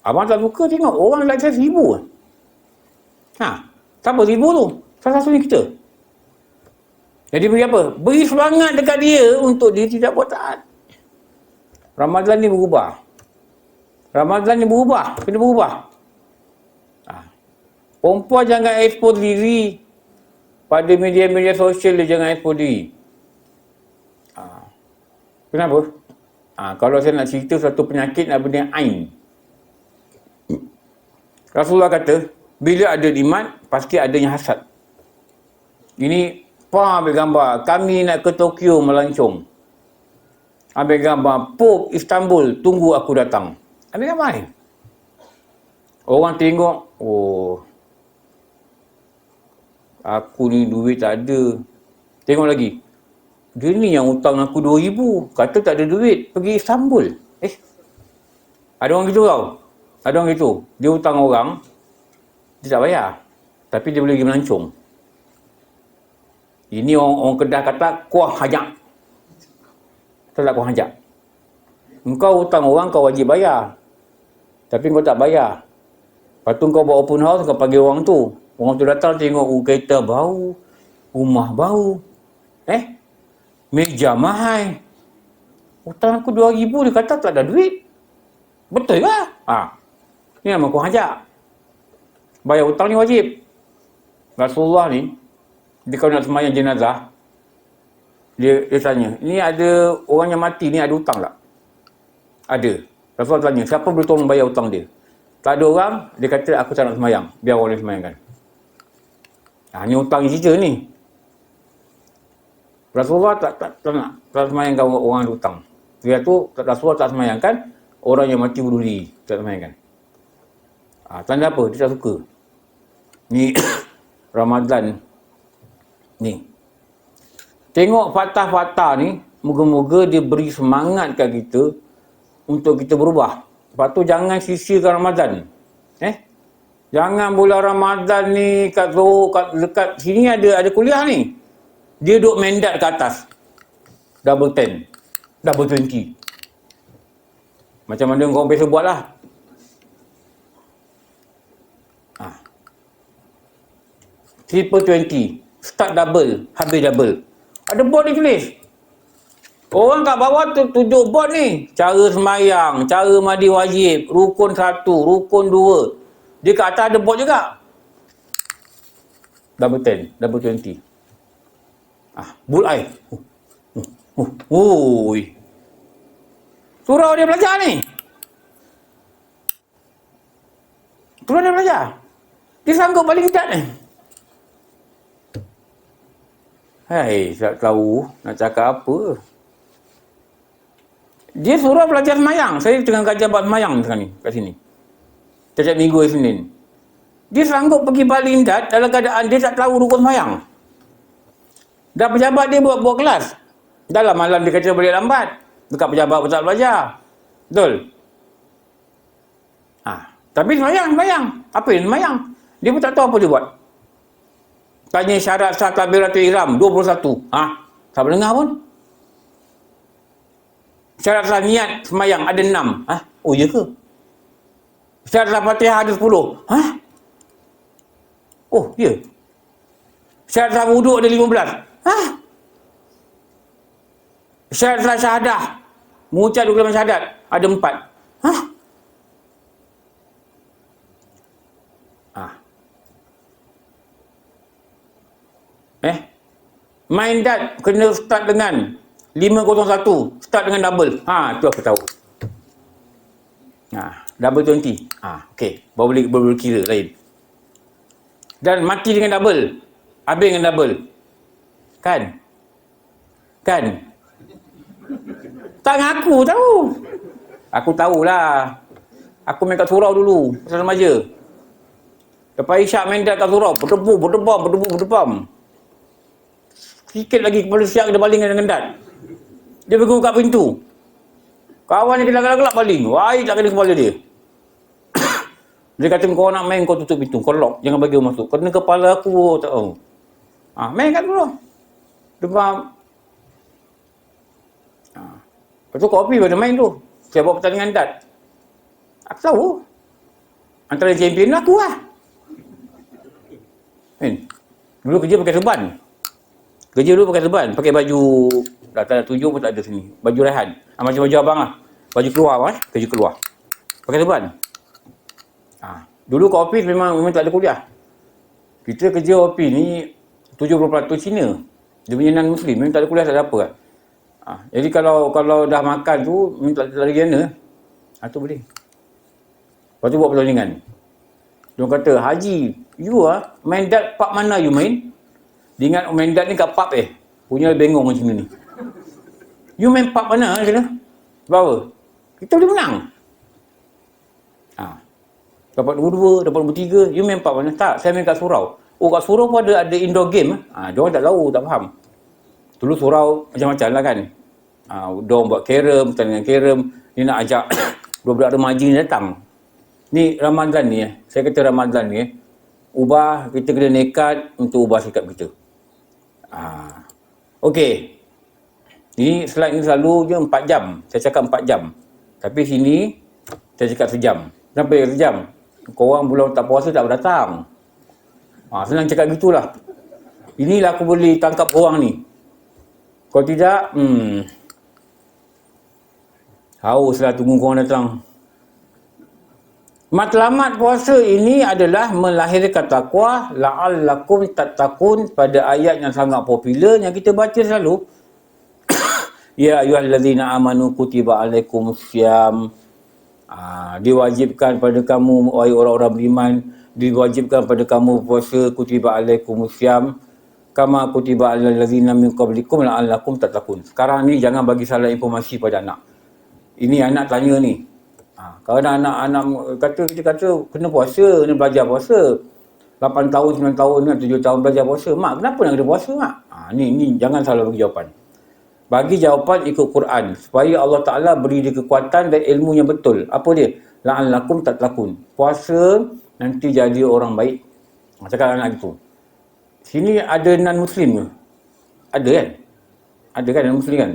Abang tak suka tengok orang like saya 1000. Siapa 1000 tu? Salah satu kita. Jadi beri apa? Beri semangat dekat dia untuk dia tidak buat taat. Ramadan ni berubah. Kena berubah. Perempuan jangan expose diri pada media-media sosial, dia jangan expose diri. Kenapa? Kalau saya nak cerita satu penyakit nak benda Ain. Rasulullah kata, bila ada nikmat, pasti adanya hasad. Ini, ambil gambar, kami nak ke Tokyo melancong. Ambil gambar, Pope Istanbul, tunggu aku datang. Ambil gambar ni. Orang tengok, aku ni duit tak ada. Tengok lagi. Dia ni yang hutang aku 2,000. Kata tak ada duit. Pergi Istanbul. Ada orang gitu tau. Dia hutang orang. Dia tak bayar. Tapi dia boleh pergi melancong. Ini orang Kedah kata kuah hajak. Betul tak kuah hajak? Engkau hutang orang, kau wajib bayar. Tapi kau tak bayar. Lepas tu kau buat open house, kau panggil orang tu. Orang tu datang tengok kereta bau, rumah bau. Meja mahal. Hutang aku 2,000, dia kata tak ada duit. Betul ke? Ni nama kuah hajak. Bayar hutang ni wajib. Rasulullah ni, dia kalau nak sembahyang jenazah, dia tanya, ni ada orang yang mati ni ada hutang tak? Ada. Rasulullah tanya, siapa boleh tolong bayar hutang dia? Tak ada orang, dia kata aku tak nak sembahyang. Biar orang lain sembahyangkan. Ni hutang cerita ni. Rasulullah tak sembahyangkan orang ada hutang. Dia tu Rasulullah tak sembahyangkan orang yang mati bunuh diri. Tak sembahyangkan. Tanda apa? Dia tak suka. Ni Ramadan ni. Tengok fakta-fakta ni, moga-moga dia beri semangat kat kita untuk kita berubah. Lepas tu jangan sisirkan Ramadan. Jangan bulan Ramadan ni kat dekat sini ada kuliah ni. Dia duduk mendat ke atas. Double 10. Double 20. Macam mana korang biasa buat lah. Triple 20. Start double. Habis double. Ada board ni tulis. Orang kat bawah tu tunjuk board ni. Cara semayang. Cara mandi wajib. Rukun 1. Rukun 2. Dia kat atas ada board juga. Double 10. Double 20. Bullseye. Surau dia belajar ni. Surau dia belajar. Dia sanggup paling dekat ni. Tak tahu nak cakap apa. Dia surau belajar semayang. Saya tengah kajian buat semayang sekarang ni. Kat sini. Setiap minggu hari Senin. Dia sanggup pergi paling dekat dalam keadaan dia tak tahu rukun semayang. Dah pejabat dia buat kelas. Dalam malam dia kata balik lambat. Dekat pejabat pun tak belajar. Betul? Tapi semayang. Apa yang semayang? Dia pun tak tahu apa dia buat. Tanya syarat sah takbiratul ihram 21. Tak boleh dengar pun. Syarat sah niat semayang ada 6. Oh ya ke? Syarat sah Fatihah ada 10. Oh ya. Syarat sah wuduk ada 15. Syarat sah syahadah, mengucap 2 kalimat syahadat ada 4. Main dat kena start dengan 501. Start dengan double. Tu aku tahu. Double 20. Okey. Baru boleh kira lain. Dan mati dengan double. Habis dengan double. Kan? Tak ngaku tahu. Aku tahulah. Aku main kat surau dulu. Pasal remaja. Lepas isyak mendat kat surau, berdebam. Sikit lagi kepala siap dia baling dengan dat. Dia pergi buka pintu. Kawan dia gelak-gelak baling. Wah, tak kena kepala dia. Dia kata, kau nak main, kau tutup pintu. Kau lock, jangan bagi orang masuk. Kena kepala aku, tak tahu. Main kat dulu. Demam. Lepas tu kopi pada main tu. Saya buat pertandingan dat. Aku tahu. Antara champion aku lah. Dulu kerja pakai serban. Pakai baju, tak ada 7 pun tak ada sini. Baju rehan. Macam baju abang lah. Baju keluar kerja keluar. Pakai serban. Dulu kat office memang tak ada kuliah. Kita kerja office ni 70% Cina. Dia punya non-Muslim. Memang tak ada kuliah, tak ada apa kan. Jadi kalau dah makan tu, memang tak ada gana. Tu boleh. Lepas tu buat pertandingan. Dia kata, Haji, you main dat pub mana you main? Dia ingat main dat ni kat pub Punya bengong macam ni. You main pub mana? Dia kata. Sebab apa? Kita boleh menang. Dapat nombor 2, dapat nombor 3. You main pub mana? Tak, saya main kat surau. Kat surau pun ada indoor game. Dia orang tak tahu, tak faham. Dulu surau macam-macam lah kan. Dia orang buat pertandingan carom. Dia nak ajak budak-budak remaja ni datang. Ni Ramadan ni saya kata Ramadan ni kita kena nekat untuk ubah sikap kita. Okey. Ni slide ni selalu je 4 jam. Saya cakap 4 jam. Tapi sini saya cakap sejam. Kenapa sejam? Korang bulan tak puasa tak datang. Senang cakap gitulah. Inilah aku boleh tangkap orang ni. Kalau tidak, hauslah tunggu korang datang. Matlamat puasa ini adalah melahirkan taqwa, la'allakum tattaqun, pada ayat yang sangat popular yang kita baca selalu. Ya ayyuhallazina amanu kutiba alaikumussyam. Diwajibkan pada kamu wahai orang-orang beriman, diwajibkan pada kamu puasa, kutiba alaikumussyam kama kutiba alal ladzina min qablikum la'allakum tattaqun. Sekarang ni jangan bagi salah informasi pada anak. Ini anak tanya ni. Kalau anak kita kata kena puasa, kena belajar puasa. 8 tahun, 9 tahun, 7 tahun belajar puasa. Mak, kenapa nak kena puasa, mak? Ni jangan salah bagi jawapan. Bagi jawapan ikut Quran supaya Allah Ta'ala beri dia kekuatan dan ilmu yang betul. Apa dia? La'allakum tattaqun. Puasa nanti jadi orang baik. Cakap anak gitu. Sini ada non-Muslim ke? Ada kan? Ada kan non-Muslim kan?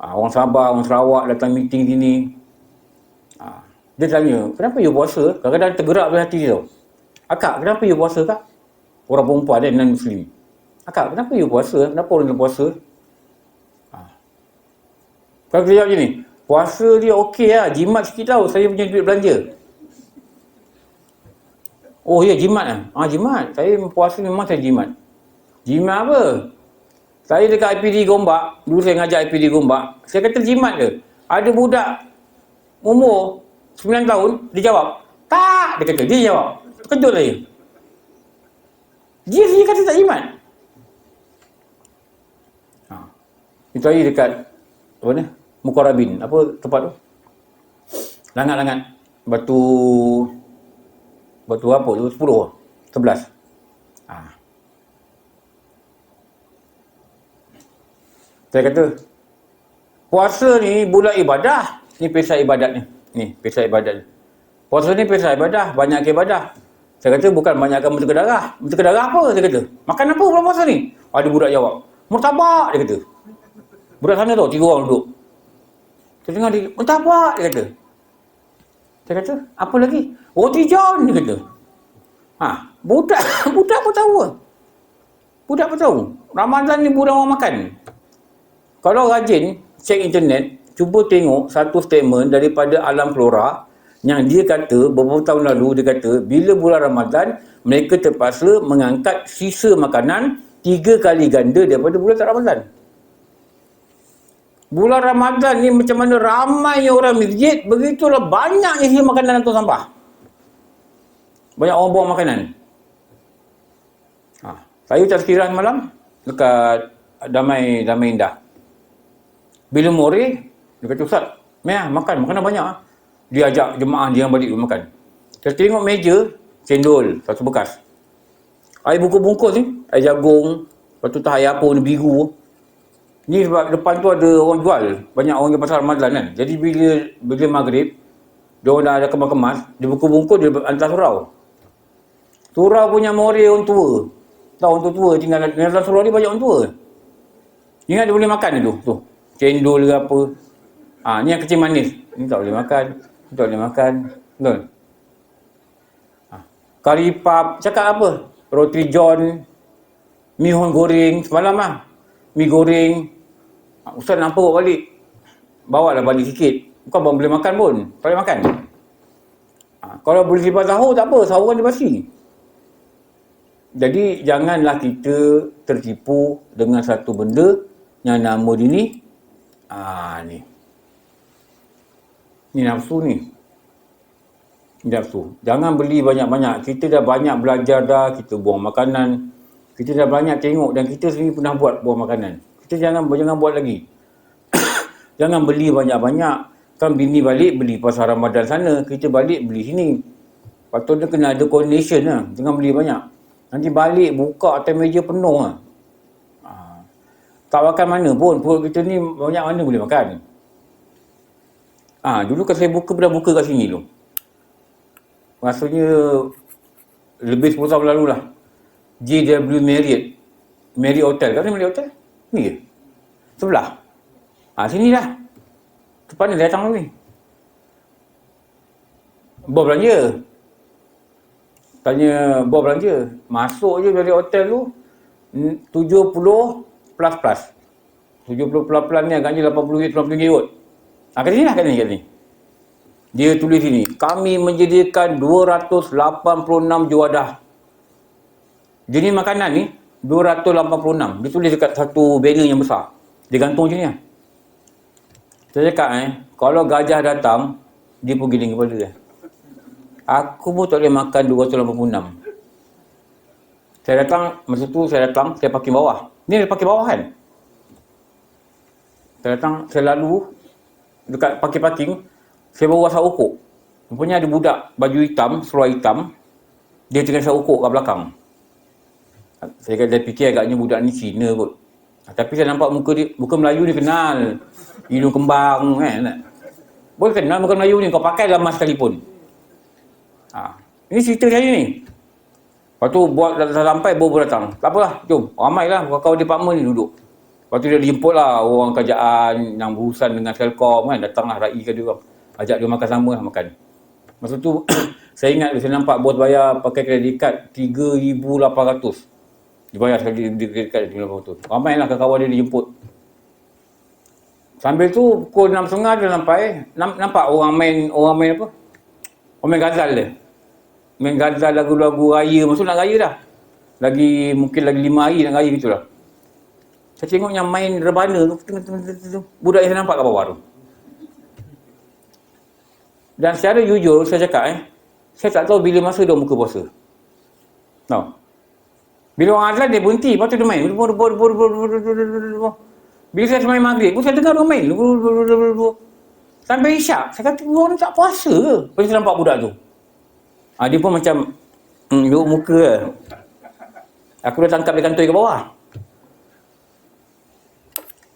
Orang Sabah, orang Sarawak datang meeting sini. Dia tanya, kenapa you puasa? Kadang-kadang tergerak dalam hati dia tau. Akak, kenapa you puasa kak? Orang perempuan dan non-Muslim. Akak, kenapa you puasa? Kenapa orang dia puasa? Kalau kita jawab macam ni, puasa dia okey lah, jimat sikit tau, saya punya duit belanja. Oh ya, jimat lah. Jimat. Saya puasa memang saya jimat. Jimat apa? Saya dekat IPD Gombak, dulu saya ngajar IPD Gombak, saya kata jimat ke? Ada budak umur 9 tahun, dia jawab, tak, dia kata, dia jawab. Terkejut saya. Dia kata tak jimat. Itu hari dekat, apa ni? Mukarrabin, apa tempat tu? Langat-langat. Batu apa tu? 10, 11. Saya kata, puasa ni bulan ibadah. Ni pesta ibadat ni. Ni, pesta ibadat ni. Puasa ni pesta ibadah, banyak ibadah. Saya kata, bukan banyakkan bertukar darah. Bertukar darah apa? Saya kata, makan apa bulan puasa ni? Ada budak jawab, murtabak, dia kata. Budak sana tu, 3 orang duduk. Saya dengar dia, murtabak, dia kata. Saya kata, apa lagi? Roti john, dia kata. Budak pun tahu. Budak pun tahu. Ramadan ni budak orang makan. Kalau rajin cek internet, cuba tengok satu statement daripada Alam Flora yang dia kata beberapa tahun lalu, dia kata bila bulan Ramadan mereka terpaksa mengangkat sisa makanan 3 kali ganda daripada bulan tak Ramadan. Bulan Ramadan ni macam mana ramai orang masjid, begitulah banyak isi makanan atau sampah. Banyak orang buang makanan. Saya tazkirah malam dekat Damai Indah. Bila more, dia kata, Ustaz, makan, makanan banyak. Dia ajak jemaah dia yang balik makan. Saya tengok meja, cendol, satu bekas. Air bungkus-bungkus ni, air jagung, lepas tu tak air apa, warna biru. Ni sebab depan tu ada orang jual, banyak orang yang pasar Ramadan kan. Jadi bila maghrib, dia orang dah ada kemas-kemas, dia bungkus-bungkus, dia hantar surau. Surau punya more orang tua. Tahu orang tua tinggal dalam surau ni banyak orang tua. Ingat dia boleh makan tu. Cendol ke apa. Ni yang kecil manis. Ni tak boleh makan. Ni tak boleh makan. Betul? Kari pap, cakap apa? Roti john, mihun goreng, semalam lah. Mi goreng. Ustaz nampak bawa balik. Bawa lah balik sikit. Bukan boleh makan pun. Tak boleh makan. Kalau boleh simpan sahur, tak apa. Sahur kan dia basi. Jadi, janganlah kita tertipu dengan satu benda yang nama dia ni. Ni nafsu ni. Nafsu. Jangan beli banyak-banyak. Kita dah banyak belajar dah. Kita buang makanan. Kita dah banyak tengok dan kita sendiri pernah buat buang makanan. Kita jangan buat lagi. Jangan beli banyak-banyak. Kan bini balik beli pasar Ramadan sana. Kita balik beli sini. Patutnya kena ada coordination lah. Jangan beli banyak. Nanti balik buka atas meja penuh lah. Tak makan mana pun. Perut kita ni banyak mana boleh makan. Dulu kan saya pernah buka kat sini tu. Maksudnya lebih 10 tahun lalu lah. JW Marriott Hotel. Kan ni Marriott Hotel? Ni ke? Sebelah. Sini dah. Depan ni datang ni. Bawa belanja. Tanya bawa belanja. Masuk je dari hotel tu 70 plus. 70 plus ni agaknya 80 ringgit. Kat sini lah kat ni. Dia tulis sini, kami menyediakan 286 juadah. Jenis makanan ni 286. Dia tulis dekat satu banner yang besar. Dia gantung macam ni lah. Saya cakap kalau gajah datang, dia pun giling kepala dia. Aku pun tak boleh makan 286. Saya datang, saya parking bawah. Ni ada parking bawah kan? Saya lalu dekat parking, saya bawa asap ukur. Rupanya ada budak baju hitam, seluar hitam. Dia tengah asap ukur kat belakang. Saya fikir agaknya budak ni Cina kot. Tapi saya nampak muka Melayu ni kenal. Hidung kembang kan. Boleh kenal muka Melayu ni, kau pakai lama sekalipun. Ini cerita saya ni. Lepas tu dah sampai baru datang. Tak apalah, jom. Ramailah kawan department ni duduk. Lepas tu dia dijemput lah orang kerajaan yang berurusan dengan Selcom kan. Datanglah raikan dia orang. Ajak dia makan sama lah, makan. Masa tu saya ingat saya nampak bos bayar pakai kredit card 3,800. Dia bayar sekali kredit card 3,800. Ramailah kawan dia dijemput. Sambil tu pukul 6.30 dia sampai. Nampak orang main apa? Orang main gazal dia. Main gazal lagu-lagu raya. Maksud nak raya dah. Mungkin lagi 5 hari nak raya gitu lah. Saya tengok yang main rebana tu. Budak yang saya nampak kat bawah tu. Dan secara jujur saya cakap saya tak tahu bila masa dia buka puasa. Tahu? Bila orang azan dia berhenti, lepas tu dia main. Bila saya main maghrib pun saya dengar dia main. Sampai isyak. Saya kata orang tak puasa ke? Lepas saya nampak budak tu. Dia pun macam duduk muka ke. Aku dah tangkap dia kantoi ke bawah.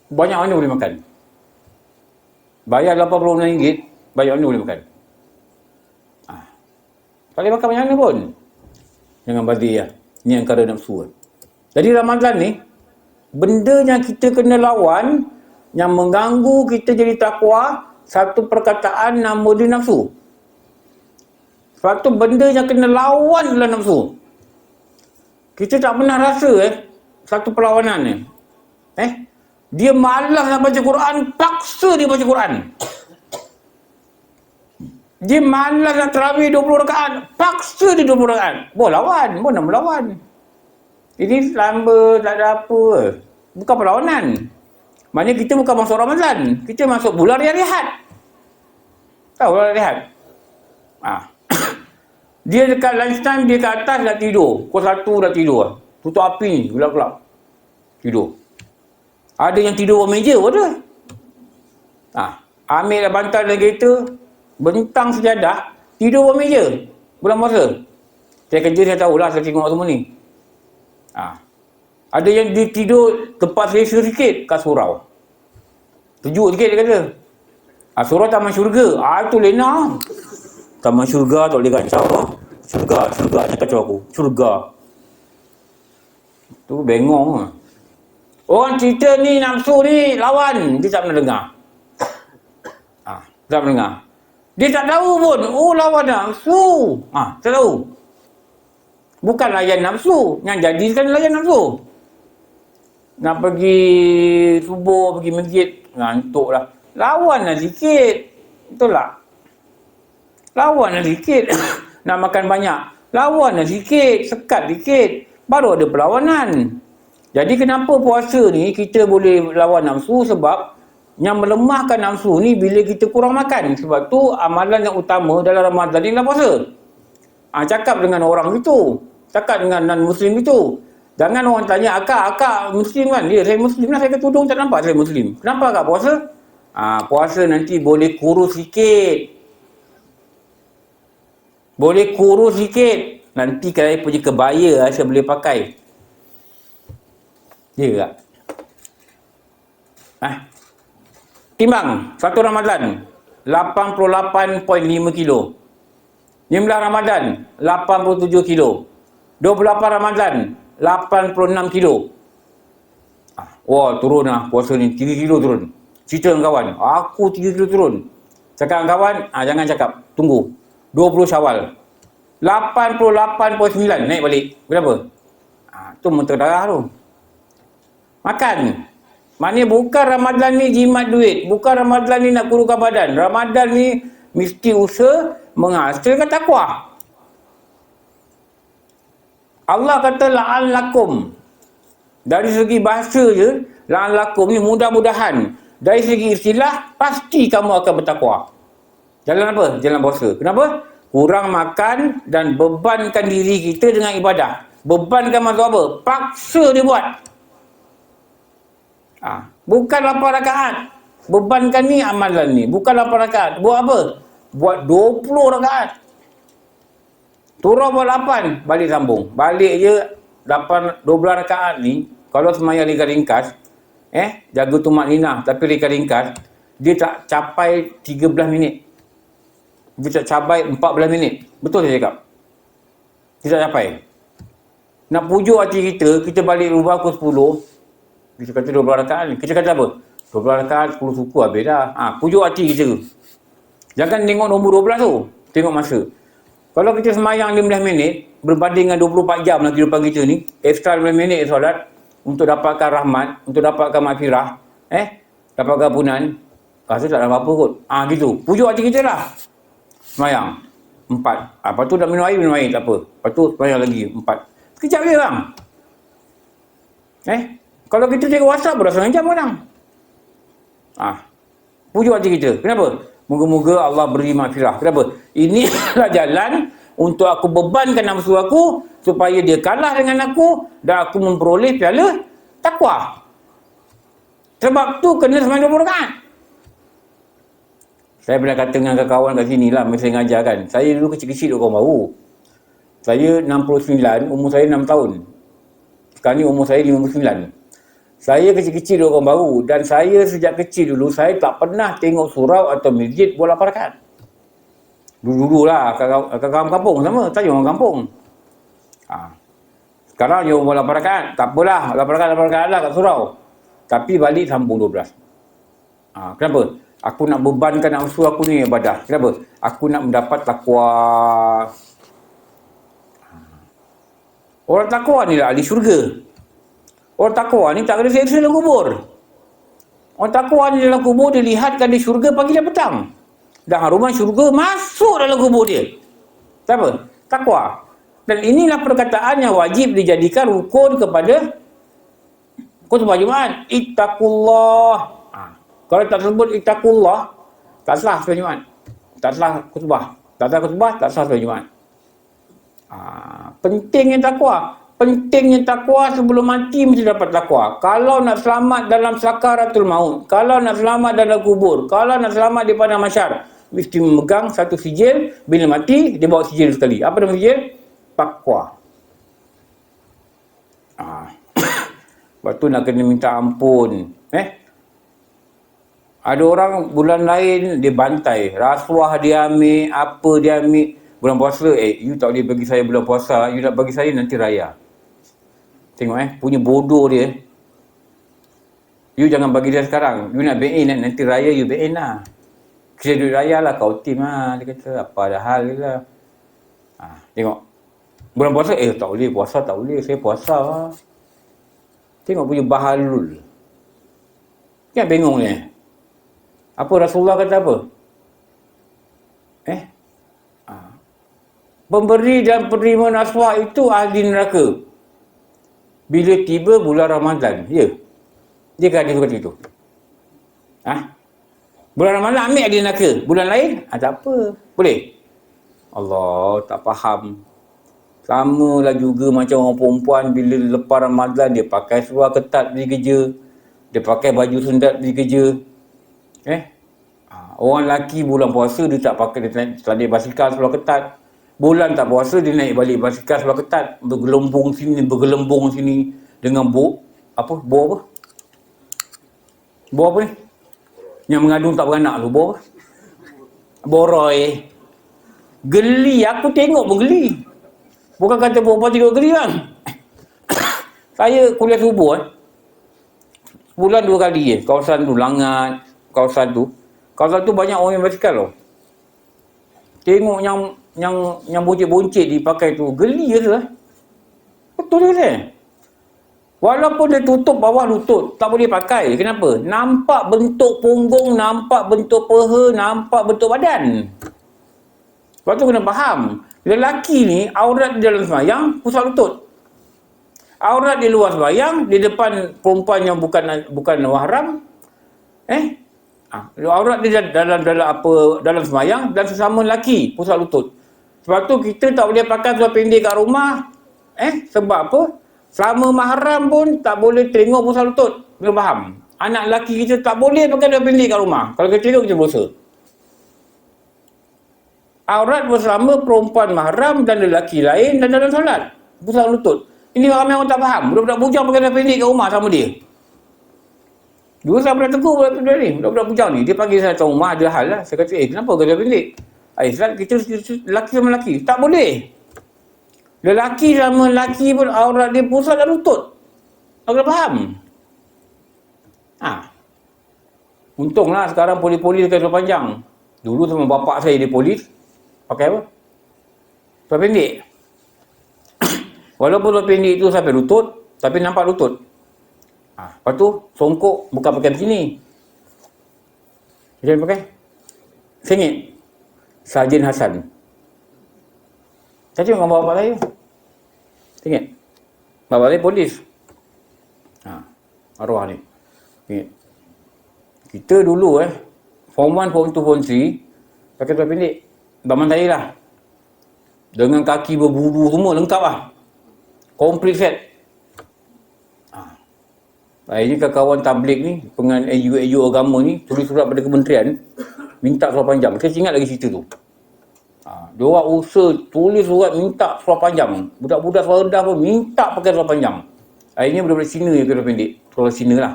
Banyak mana boleh makan. Bayar RM86, banyak mana boleh makan. Tak boleh makan banyak mana pun. Jangan bazir lah. Ini angkara nafsu. Jadi Ramadan ni, benda yang kita kena lawan, yang mengganggu kita jadi takwa, satu perkataan nama dia nafsu. Satu benda yang kena lawan adalah nafsu. Kita tak pernah rasa satu perlawanan ni. Dia malas nak baca Quran, paksa dia baca Quran. Dia malas nak tarawih 20 rakaat, paksa dia 20 rakaat. Boleh lawan, nak melawan. Ini lambat, tak ada apa. Bukan perlawanan. Maknanya kita bukan masuk Ramadan. Kita masuk bulan rehat. Tahu bulan rehat? Dia dekat lunchtime, dia kat atas dah tidur. Pukul 1 dah tidur. Tutup api ni, gelap-gelap. Tidur. Ada yang tidur bawah meja pun ada. Ambil lah bantal dalam kereta, bentang sejadah, tidur bawah meja. Bulan puasa. Saya kerja saya tahulah, saya tengok semua ni. Ada yang dia tidur tempat selesa sikit kat surau. Sejuk sikit dia kata. Surau taman syurga. Itu lena. Taman syurga tak boleh kacau. Syurga nak kacau aku. Syurga. Tu bengong. Orang cerita ni nafsu ni lawan. Dia tak pernah dengar. Tak pernah dengar. Dia tak tahu pun. Lawan nafsu. Tak tahu. Bukan layan nafsu. Yang jadi kan layan nafsu. Nak pergi subuh, pergi masjid. Ngantuk lah. Lawan lah sikit. Betul tak? Lawan lah sikit. Nak makan banyak. Lawan lah sikit. Sekat sikit. Baru ada perlawanan. Jadi kenapa puasa ni kita boleh lawan nafsu? Sebab yang melemahkan nafsu ni bila kita kurang makan. Sebab tu amalan yang utama dalam Ramadan ni adalah puasa. Cakap dengan orang itu. Cakap dengan non-Muslim itu. Jangan orang tanya, akak Muslim kan? Ya, saya Muslim lah. Saya ke tudung tak nampak saya Muslim. Kenapa akak puasa? Puasa nanti boleh kurus sikit. Boleh kurus sikit. Nanti kalau saya punya kebaya saya boleh pakai. Ya tak? Timbang satu Ramadan 88.5 kilo. 19 Ramadan 87 kilo. 28 Ramadan 86 kilo. Wah, turun lah puasa ni 3 kilo turun. Cerita dengan kawan, aku 3 kilo turun. Cakap dengan kawan, jangan cakap, tunggu 20 Syawal 88.9 naik balik. Berapa? Tu mentera darah tu. Makan. Maknanya bukan Ramadan ni jimat duit. Bukan Ramadan ni nak kuruskan badan. Ramadan ni mesti usaha menghasilkan takwa. Allah kata la'allakum. Dari segi bahasa je, la'allakum ni mudah-mudahan. Dari segi istilah, pasti kamu akan bertakwa. Jalan apa? Jalan puasa. Kenapa? Kurang makan dan bebankan diri kita dengan ibadah. Bebankan maksud apa? Paksa dia buat. Bukan 8 rakaat. Bebankan ni amalan ni. Bukan 8 rakaat. Buat apa? Buat 20 rakaat. Turun buat 8. Balik sambung. Balik je 12 rakaat ni. Kalau semayang ringkas-ringkas. Jaga tumak ninah. Tapi ringkas-ringkas. Dia tak capai 13 minit. Dia tak capai 14 minit. Betul saya cakap? Dia tak capai. Nak pujuk hati kita. Kita balik rumah pukul 10. Kita kata 12 rakaat ni. Kita kata apa? 12 rakaat 10 suku habis dah. Pujuk hati kita. Jangan tengok nombor 12 tu. Tengok masa. Kalau kita semayang 15 minit, berbanding dengan 24 jam dalam kehidupan kita ni, extra 15 minit solat, untuk dapatkan rahmat, untuk dapatkan maghfirah, dapatkan ampunan, rasa tak ada apa-apa kot. Gitu. Pujuk hati kita lah. Semayang. 4. Lepas tu dah minum air, tak apa. Lepas tu semayang lagi. 4. Sekejap je bang. Kalau kita tengok WhatsApp, dah 1 jam kadang. Pujuk hati kita. Kenapa? Moga-moga Allah beri maghfirah. Kenapa? Inilah jalan untuk aku bebankan nafsu aku supaya dia kalah dengan aku dan aku memperoleh piala takwa. Sebab tu kena semayang 20 rakaat. Saya pernah kata dengan kawan kat sini lah, masa saya ngajar kan. Saya dulu kecil-kecil orang baru. Saya 69, umur saya 6 tahun. Sekarang ni umur saya 59. Saya kecil-kecil orang baru dan saya sejak kecil dulu saya tak pernah tengok surau atau masjid buat 8 rakaat. Dulu-dulu lah, kawan kampung sama, saya orang kampung. Sekarang dia buat 8 rakaat, tak apalah, 8 rakaat lah kat surau. Tapi balik sambung 12. Kenapa? Aku nak bebankan nafsu aku ni ibadah. Kenapa? Aku nak mendapat takwa. Orang takwa ni lah ahli syurga. Orang takwa ni tak kena seksa dalam kubur. Orang takwa ni dalam kubur dia lihatkan di syurga pagi dan petang. Dan haruman syurga masuk dalam kubur dia. Siapa? Takwa. Dan inilah perkataan yang wajib dijadikan rukun kepada khutbah Jumaat. Ittaqullah. Kalau tak sebut ittaqullah, tak sah solat Jumaat. Tak sah khutbah. Tak sah khutbah, tak sah solat Jumaat. Pentingnya takwa. Pentingnya takwa sebelum mati mesti dapat takwa. Kalau nak selamat dalam sakaratul maut, kalau nak selamat dalam kubur, kalau nak selamat di padang mahsyar, mesti memegang satu sijil. Bila mati, dia bawa sijil sekali. Apa nama sijil? takwa. Lepas tu nak kena minta ampun. Ada orang bulan lain dia bantai, rasuah dia ambil, apa dia ambil. Bulan puasa, you tak boleh bagi saya bulan puasa, you nak bagi saya nanti raya. Tengok punya bodoh dia. You jangan bagi dia sekarang, you nak bain nanti raya you bain lah. Kira duit raya lah, kau tim lah. Dia kata, apa ada hal je lah. Tengok. Bulan puasa, tak boleh, puasa tak boleh, saya puasa lah. Tengok punya bahalul. Kan bingung ni. Apa Rasulullah kata apa? Pemberi dan penerima nafkah itu ahli neraka. Bila tiba bulan Ramadan, dia kata seperti itu. Bulan Ramadan ambil ahli neraka, bulan lain tak apa, boleh. Allah tak faham. Sama lah juga macam orang perempuan bila lepas Ramadan dia pakai seluar ketat pergi kerja, dia pakai baju sundat pergi kerja. Orang lelaki bulan puasa dia tak pakai, dia naik basikal seluar ketat. Bulan tak puasa dia naik balik basikal seluar ketat, bergelembung sini dengan bau apa? Bau apa ni? Yang mengandung tak beranak tu, bau apa? Boroi. Geli, aku tengok pun geli. Bukan kata perempuan tengok geli kan. Saya kuliah subuh bulan 2 kali kawasan tu Langat, kawasan tu banyak orang yang basikal tau. Tengok yang boncet-boncet dipakai tu, geli je tu Betul ke? Walaupun dia tutup bawah lutut, tak boleh pakai. Kenapa? Nampak bentuk punggung, nampak bentuk peha, nampak bentuk badan. Lepas tu kena faham, lelaki ni aurat di dalam sembahyang pusat lutut. Aurat di luar sembahyang, di depan perempuan yang bukan mahram. Aurat di dalam sembahyang dan sesama lelaki pusat lutut. Sebab tu kita tak boleh pakai seluar pendek kat rumah. Sebab apa? Selama mahram pun tak boleh tengok pusat lutut. Kena faham. Anak lelaki kita tak boleh pakai seluar pendek kat rumah. Kalau kita tengok, kita berdosa. Aurat bersama perempuan mahram dan lelaki lain dan dalam solat. Pusat lutut. Ini ramai orang tak faham. Budak-budak bujang pakai seluar pendek kat rumah sama dia. Dulu saya pernah tegur budak-budak ni. Budak-budak bujang ni. Dia panggil saya datang rumah, ada hal lah. Saya kata, kenapa pakai seluar pendek? Kita lelaki sama lelaki. Tak boleh. Lelaki sama lelaki pun aurat dia pusat dan lutut. Tak kena faham. Untunglah sekarang polis-polis pakai seluar panjang. Dulu sama bapak saya dia polis. Pakai apa? Seluar pendek. Walaupun seluar pendek itu sampai lutut, tapi nampak lutut. Lepas tu, songkok bukan pakai begini. Macam pakai? Sengit. Sarjan Hasan. Saya tengok gambar bapak saya. Ingat? Bapak saya polis. Arwah ni. Ingat? Kita dulu Form 1, Form 2, Form 3 pakai seluar pendek. Zaman saya lah. Dengan kaki berbulu semua lengkap lah. Complete set. Ini kawan tabligh ni, pengan AU agama ni, tulis surat pada kementerian, minta seluar panjang. Saya ingat lagi cerita tu. Dia orang usaha tulis surat minta seluar panjang. Budak-budak seluar rendah pun minta pakai seluar panjang. Ini budak-budak Cina yang pakai seluar pendek. Seluar Cina lah.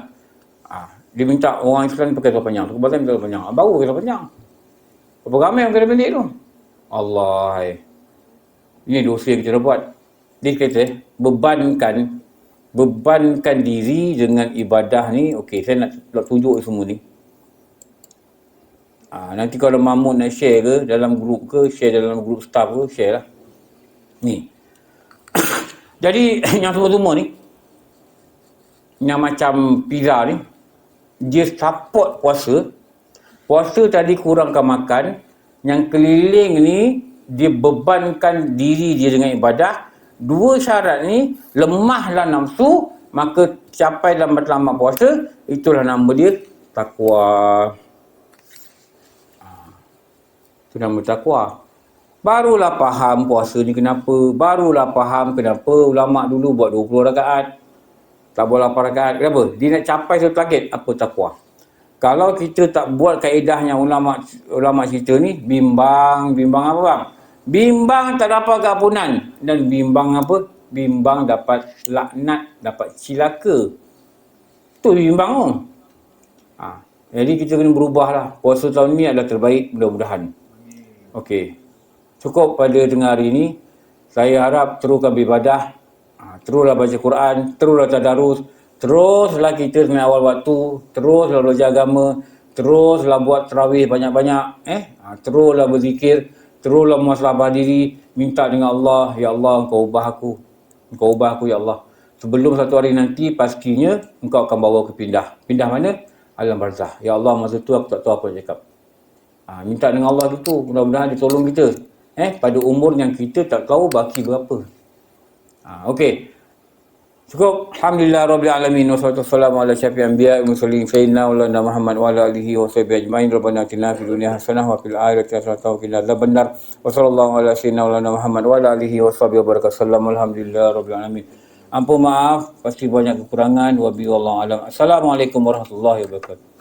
Dia minta orang Islam pakai seluar panjang. Kebetulan pakai seluar panjang. Baru pakai seluar panjang. Berapa ramai yang pakai seluar pendek tu? Allah. Ini dosa yang kita buat. Dia kata, bebankan diri dengan ibadah ni. Okey, saya nak tunjuk semua ni. Nanti kalau Mahmud nak share ke dalam grup ke, share dalam grup staff ke, share lah. Ni. Jadi, yang semua-semua ni, yang macam pizza ni, dia support puasa. Puasa tadi kurangkan makan. Yang keliling ni, dia bebankan diri dia dengan ibadah. Dua syarat ni, lemahlah nafsu, maka capai dalam matlamat puasa, itulah nama dia takwa. Itu nama takwa. Barulah faham puasa ni kenapa. Barulah faham kenapa ulama' dulu buat 20 rakaat. Tak buat 8 rakaat. Kenapa? Dia nak capai satu target. Apa takwa? Kalau kita tak buat kaedahnya ulama' cerita ni, bimbang apa bang? Bimbang tak dapat keampunan. dan bimbang apa? Bimbang dapat laknat, dapat cilaka. Tu bimbang tu. Jadi kita kena berubahlah. Puasa tahun ni adalah terbaik, mudah-mudahan. Okey. Cukup pada tengah hari ini. Saya harap teruskan beribadah. Teruslah baca Quran, teruslah tadarus, teruslah kita sembahyang awal waktu, teruslah belajar agama, teruslah buat tarawih banyak-banyak, teruslah berzikir, teruslah muhasabah diri, minta dengan Allah, ya Allah engkau ubah aku ya Allah. Sebelum satu hari nanti pastinya engkau akan bawa ke pindah. Pindah mana? Alam barzah. Ya Allah, masa tu aku tak tahu apa nak cakap. Minta dengan Allah gitu, mudah-mudahan dia tolong kita. Pada umur yang kita tak tahu baki berapa. Okey. Cukup. Alhamdulillah Rabbil Alamin. Wassalatu wassalamu ala syafi'i anbiya wa mursalin sayyidina Maulana Muhammad wa ala alihi wa sahbihi ajma'in. Rabbana atina fid dunya hasanah wa fil akhirati hasanah wa qina adzabannar. Wa sallallahu ala sayyidina Maulana Muhammad wa ala alihi wa sahbihi wa barakatuh. Alhamdulillah Rabbil Alamin. Ampun maaf, pasti banyak kekurangan. Wa bi'allahu alam. Assalamualaikum warahmatullahi wabarakatuh.